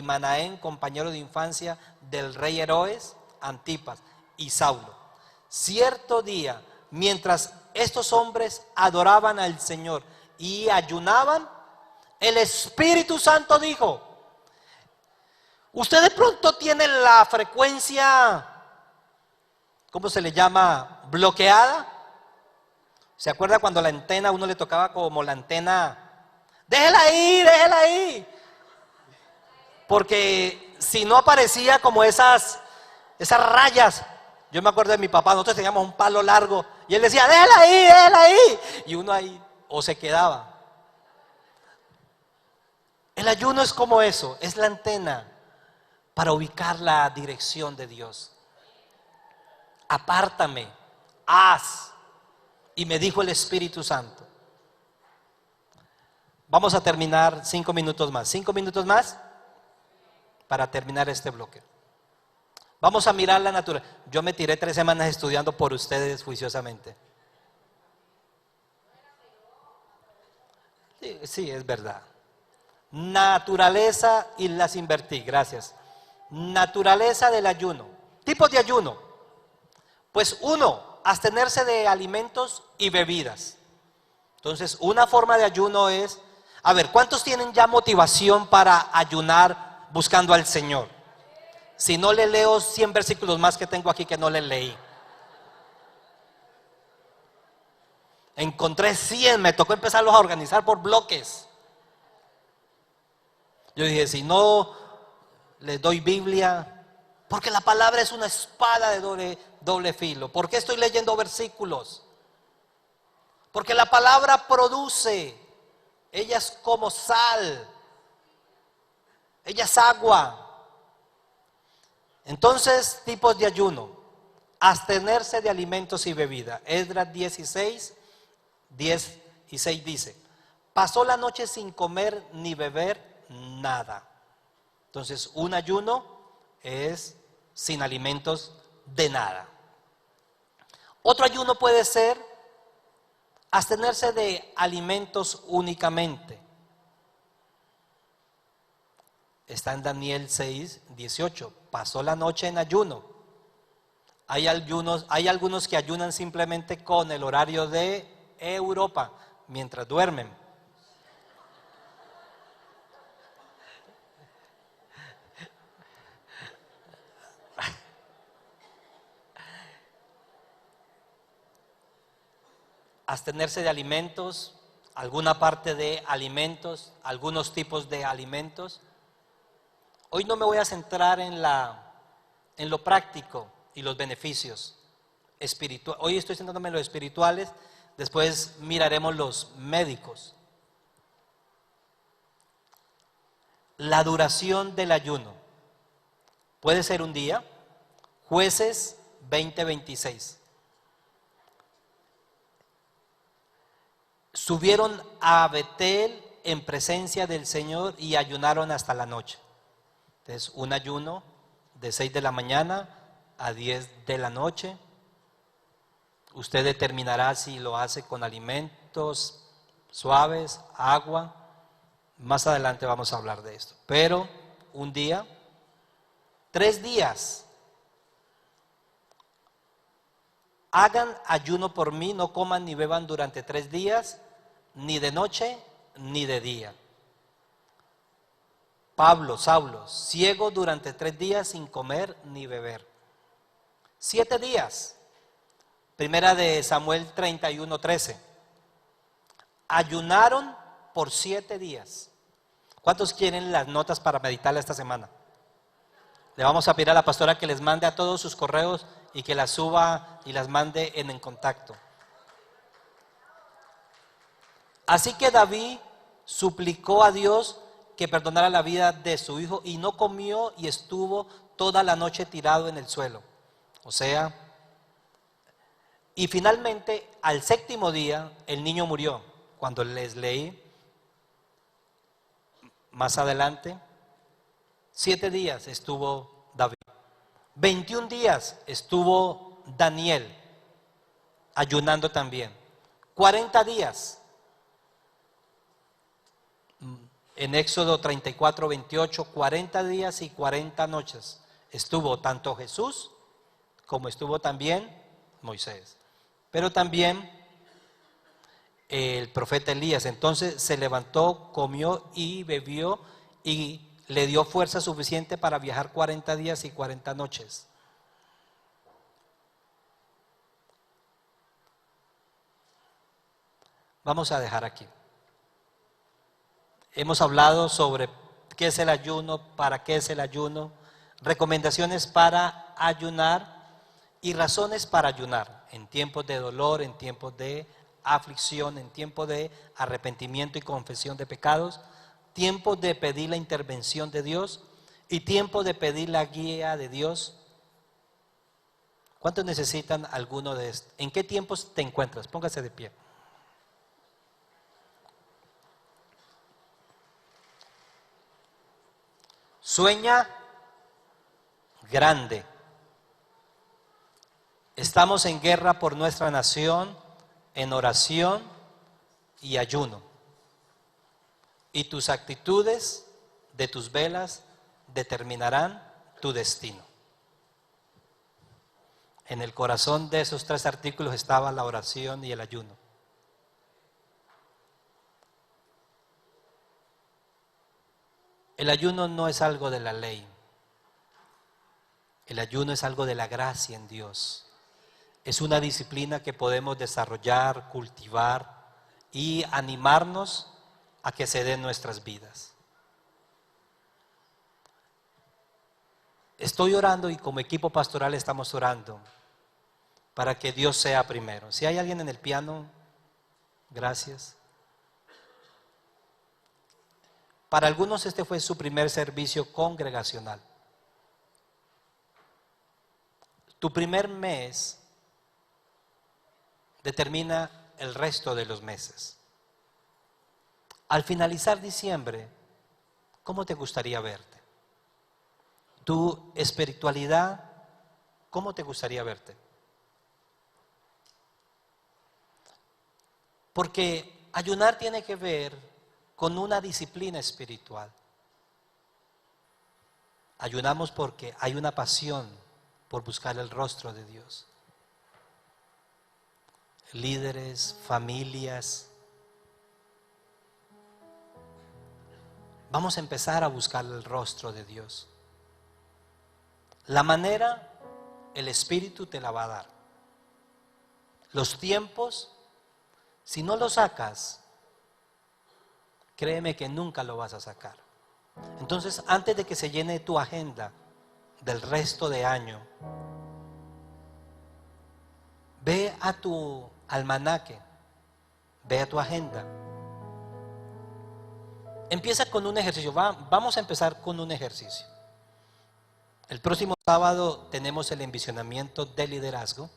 S1: Manaén, compañero de infancia del rey Herodes, Antipas y Saulo. Cierto día, mientras estos hombres adoraban al Señor y ayunaban, el Espíritu Santo dijo: usted de pronto tiene la frecuencia, ¿cómo se le llama?, bloqueada. ¿Se acuerda cuando la antena, uno le tocaba como la antena? Déjela ahí. Porque si no aparecía como esas rayas. Yo me acuerdo de mi papá, nosotros teníamos un palo largo y él decía: déjela ahí. Y uno ahí, o se quedaba. El ayuno es como eso, es la antena para ubicar la dirección de Dios. Apártame, haz. Y me dijo el Espíritu Santo. Vamos a terminar 5 minutos más. 5 minutos más para terminar este bloque. Vamos a mirar la naturaleza. Yo me tiré 3 semanas estudiando por ustedes juiciosamente. Sí, es verdad. Naturaleza, y las invertí, gracias. Naturaleza del ayuno. Tipos de ayuno. Pues 1, abstenerse de alimentos y bebidas. Entonces, una forma de ayuno es, a ver, ¿cuántos tienen ya motivación para ayunar buscando al Señor? Si no le leo 100 versículos más que tengo aquí que no le leí. Encontré 100, me tocó empezarlos a organizar por bloques. Yo dije, si no les doy Biblia, porque la palabra es una espada de doble filo. ¿Por qué estoy leyendo versículos? Porque la palabra produce. Ella es como sal. Ella es agua. Entonces, tipos de ayuno: abstenerse de alimentos y bebida. Esdras 16, 10 y 6 dice: pasó la noche sin comer ni beber nada. Entonces, un ayuno es sin alimentos de nada. Otro ayuno puede ser abstenerse de alimentos únicamente. Está en Daniel 6, 18. Pasó la noche en ayuno. Hay algunos que ayunan simplemente con el horario de Europa, mientras duermen. Abstenerse de alimentos, alguna parte de alimentos, algunos tipos de alimentos. Hoy no me voy a centrar en lo práctico y los beneficios espirituales. Hoy estoy centrándome en los espirituales, después miraremos los médicos. La duración del ayuno puede ser un día. Jueces 20:26. subieron a Betel en presencia del Señor y ayunaron hasta la noche. Entonces, un ayuno de 6 de la mañana a 10 de la noche. Usted determinará si lo hace con alimentos suaves, agua. Más adelante vamos a hablar de esto. Pero un día, 3 días, hagan ayuno por mí, no coman ni beban durante 3 días, ni de noche ni de día. Pablo, Saulo, ciego durante 3 días sin comer ni beber. 7 días. Primera de Samuel 31:13. Ayunaron por 7 días. ¿Cuántos quieren las notas para meditarla esta semana? Le vamos a pedir a la pastora que les mande a todos sus correos y que las suba y las mande en contacto. Así que David suplicó a Dios que perdonara la vida de su hijo y no comió y estuvo toda la noche tirado en el suelo. O sea, y finalmente al 7º día el niño murió. Cuando les leí más adelante, 7 días estuvo David. 21 días estuvo Daniel ayunando también. 40 días. En Éxodo 34:28, 40 días y 40 noches estuvo tanto Jesús como estuvo también Moisés. Pero también el profeta Elías. Entonces se levantó, comió y bebió y le dio fuerza suficiente para viajar 40 días y 40 noches. Vamos a dejar aquí. Hemos hablado sobre qué es el ayuno, para qué es el ayuno, recomendaciones para ayunar y razones para ayunar en tiempos de dolor, en tiempos de aflicción, en tiempos de arrepentimiento y confesión de pecados, tiempos de pedir la intervención de Dios y tiempos de pedir la guía de Dios. ¿Cuántos necesitan alguno de estos? ¿En qué tiempos te encuentras? Póngase de pie. Sueña grande. Estamos en guerra por nuestra nación, en oración y ayuno. Y tus actitudes de tus velas determinarán tu destino. En el corazón de esos 3 artículos estaba la oración y el ayuno. El ayuno no es algo de la ley. El ayuno es algo de la gracia en Dios. Es una disciplina que podemos desarrollar, cultivar y animarnos a que se den nuestras vidas. Estoy orando y como equipo pastoral estamos orando para que Dios sea primero. Si hay alguien en el piano, gracias. Para algunos este fue su primer servicio congregacional. Tu primer mes determina el resto de los meses. Al finalizar diciembre, ¿cómo te gustaría verte? Tu espiritualidad, ¿cómo te gustaría verte? Porque ayunar tiene que ver con una disciplina espiritual. Ayunamos porque hay una pasión por buscar el rostro de Dios. Líderes, familias, vamos a empezar a buscar el rostro de Dios. La manera, el Espíritu te la va a dar. Los tiempos, si no los sacas, créeme que nunca lo vas a sacar. Entonces, antes de que se llene tu agenda del resto de año, ve a tu almanaque, ve a tu agenda. Empieza con un ejercicio. Vamos a empezar con un ejercicio. El próximo sábado tenemos el envisionamiento de liderazgo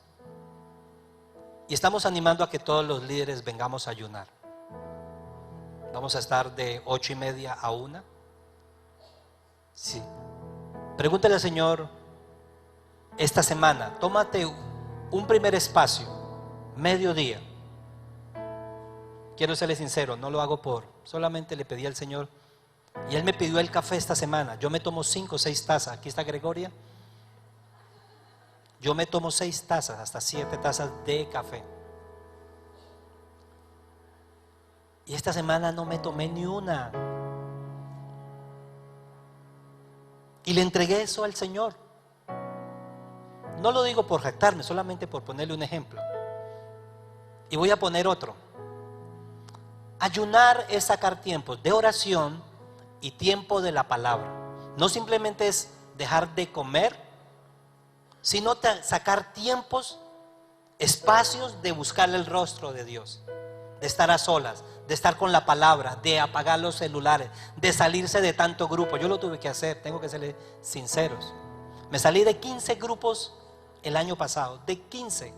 S1: y estamos animando a que todos los líderes vengamos a ayunar. Vamos a estar de 8:30 a 1. Sí. Pregúntale al Señor esta semana, tómate un primer espacio, mediodía. Quiero serle sincero, no lo hago solamente le pedí al Señor, y Él me pidió el café esta semana. Yo me tomo 5 o 6 tazas. Aquí está Gregoria. Yo me tomo 6 tazas, hasta 7 tazas de café. Y esta semana no me tomé ni una. Y le entregué eso al Señor. No lo digo por jactarme, solamente por ponerle un ejemplo. Y voy a poner otro. Ayunar es sacar tiempos de oración y tiempo de la palabra. No simplemente es dejar de comer, sino sacar tiempos, espacios de buscar el rostro de Dios, de estar a solas, de estar con la palabra, de apagar los celulares, de salirse de tanto grupo. Yo lo tuve que hacer, tengo que serles sinceros. Me salí de 15 grupos el año pasado, de 15.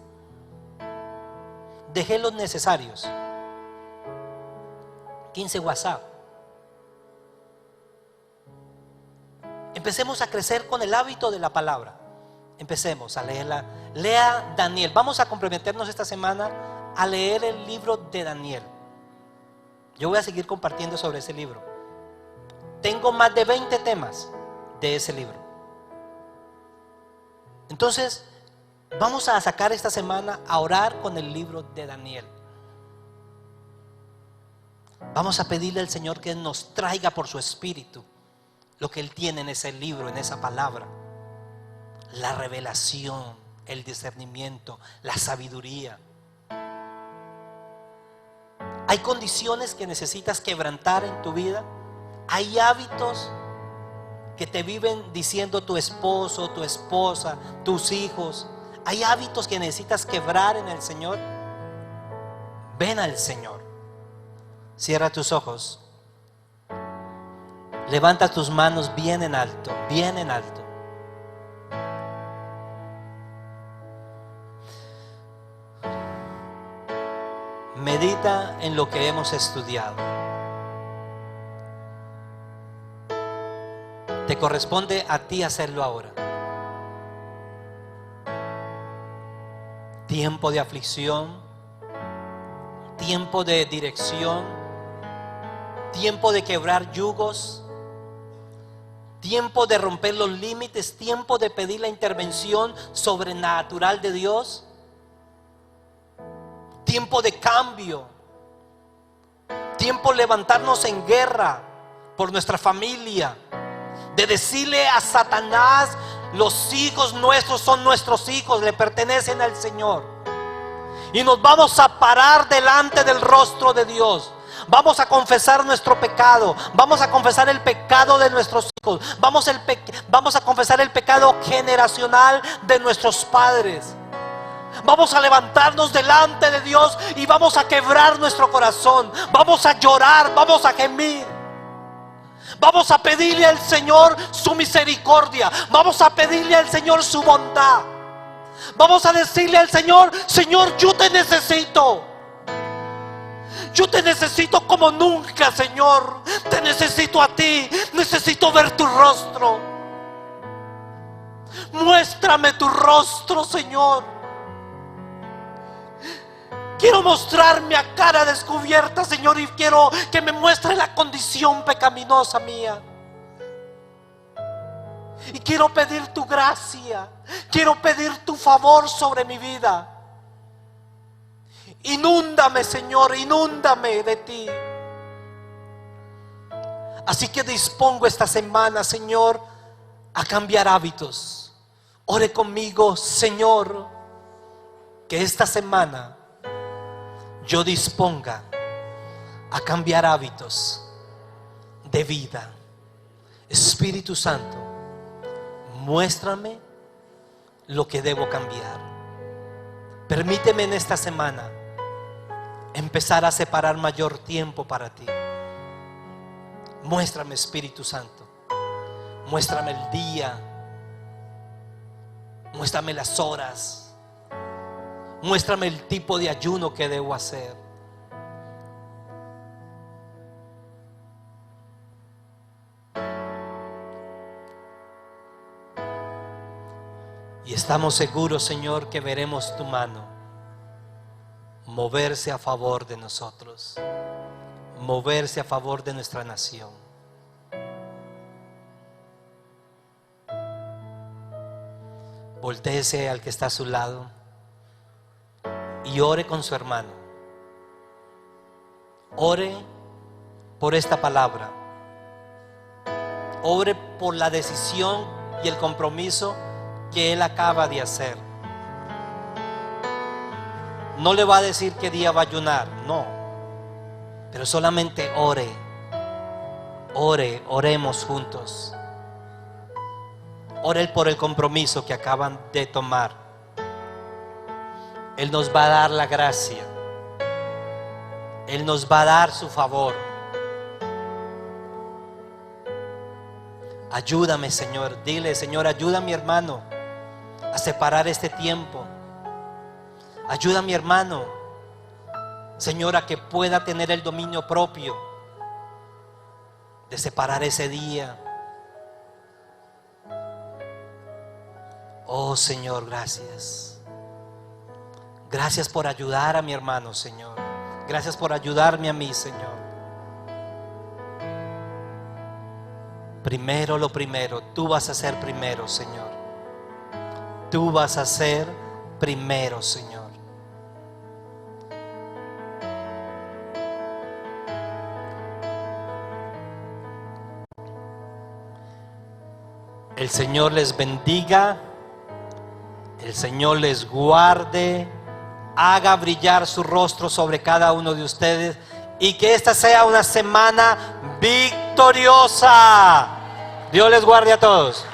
S1: Dejé los necesarios. 15 WhatsApp. Empecemos a crecer con el hábito de la palabra. Empecemos a leerla. Lea Daniel. Vamos a comprometernos esta semana a leer el libro de Daniel. Yo voy a seguir compartiendo sobre ese libro. Tengo más de 20 temas de ese libro. Entonces, vamos a sacar esta semana a orar con el libro de Daniel. Vamos a pedirle al Señor que nos traiga por su espíritu lo que Él tiene en ese libro, en esa palabra. La revelación, el discernimiento, la sabiduría. Hay condiciones que necesitas quebrantar en tu vida. Hay hábitos que te viven diciendo tu esposo, tu esposa, tus hijos. Hay hábitos que necesitas quebrar en el Señor. Ven al Señor. Cierra tus ojos. Levanta tus manos bien en alto, bien en alto. Medita en lo que hemos estudiado. Te corresponde a ti hacerlo ahora. Tiempo de aflicción, tiempo de dirección, tiempo de quebrar yugos, tiempo de romper los límites, tiempo de pedir la intervención sobrenatural de Dios, tiempo de cambio, tiempo de levantarnos en guerra por nuestra familia, de decirle a Satanás: los hijos nuestros son nuestros hijos, le pertenecen al Señor. Y nos vamos a parar delante del rostro de Dios. Vamos a confesar nuestro pecado. Vamos a confesar el pecado de nuestros hijos. Vamos a confesar el pecado generacional de nuestros padres. Vamos a levantarnos delante de Dios y vamos a quebrar nuestro corazón. Vamos a llorar, vamos a gemir. Vamos a pedirle al Señor su misericordia. Vamos a pedirle al Señor su bondad. Vamos a decirle al Señor: Señor, yo te necesito. Yo te necesito como nunca, Señor. Te necesito a ti. Necesito ver tu rostro. Muéstrame tu rostro, Señor. Quiero mostrarme a cara descubierta, Señor, y quiero que me muestre la condición pecaminosa mía. Y quiero pedir tu gracia. Quiero pedir tu favor sobre mi vida. Inúndame, Señor, inúndame de ti. Así que dispongo esta semana, Señor, a cambiar hábitos. Ore conmigo: Señor, que esta semana yo disponga a cambiar hábitos de vida. Espíritu Santo, muéstrame lo que debo cambiar. Permíteme en esta semana empezar a separar mayor tiempo para ti. Muéstrame, Espíritu Santo. Muéstrame el día. Muéstrame las horas. Muéstrame el tipo de ayuno que debo hacer. Y estamos seguros, Señor, que veremos tu mano moverse a favor de nosotros, moverse a favor de nuestra nación. Voltéese al que está a su lado y ore con su hermano. Ore por esta palabra. Ore por la decisión y el compromiso que él acaba de hacer. No le va a decir qué día va a ayunar, no. Pero solamente ore. Oremos juntos. Ore por el compromiso que acaban de tomar. Él nos va a dar la gracia. Él nos va a dar su favor. Ayúdame, Señor. Dile, Señor, ayuda a mi hermano a separar este tiempo. Ayuda a mi hermano, Señor, a que pueda tener el dominio propio de separar ese día. Oh, Señor, gracias. Gracias por ayudar a mi hermano, Señor. Gracias por ayudarme a mí, Señor. Primero lo primero, tú vas a ser primero, Señor. Tú vas a ser primero, Señor. El Señor les bendiga, el Señor les guarde, haga brillar su rostro sobre cada uno de ustedes y que esta sea una semana victoriosa. Dios les guarde a todos.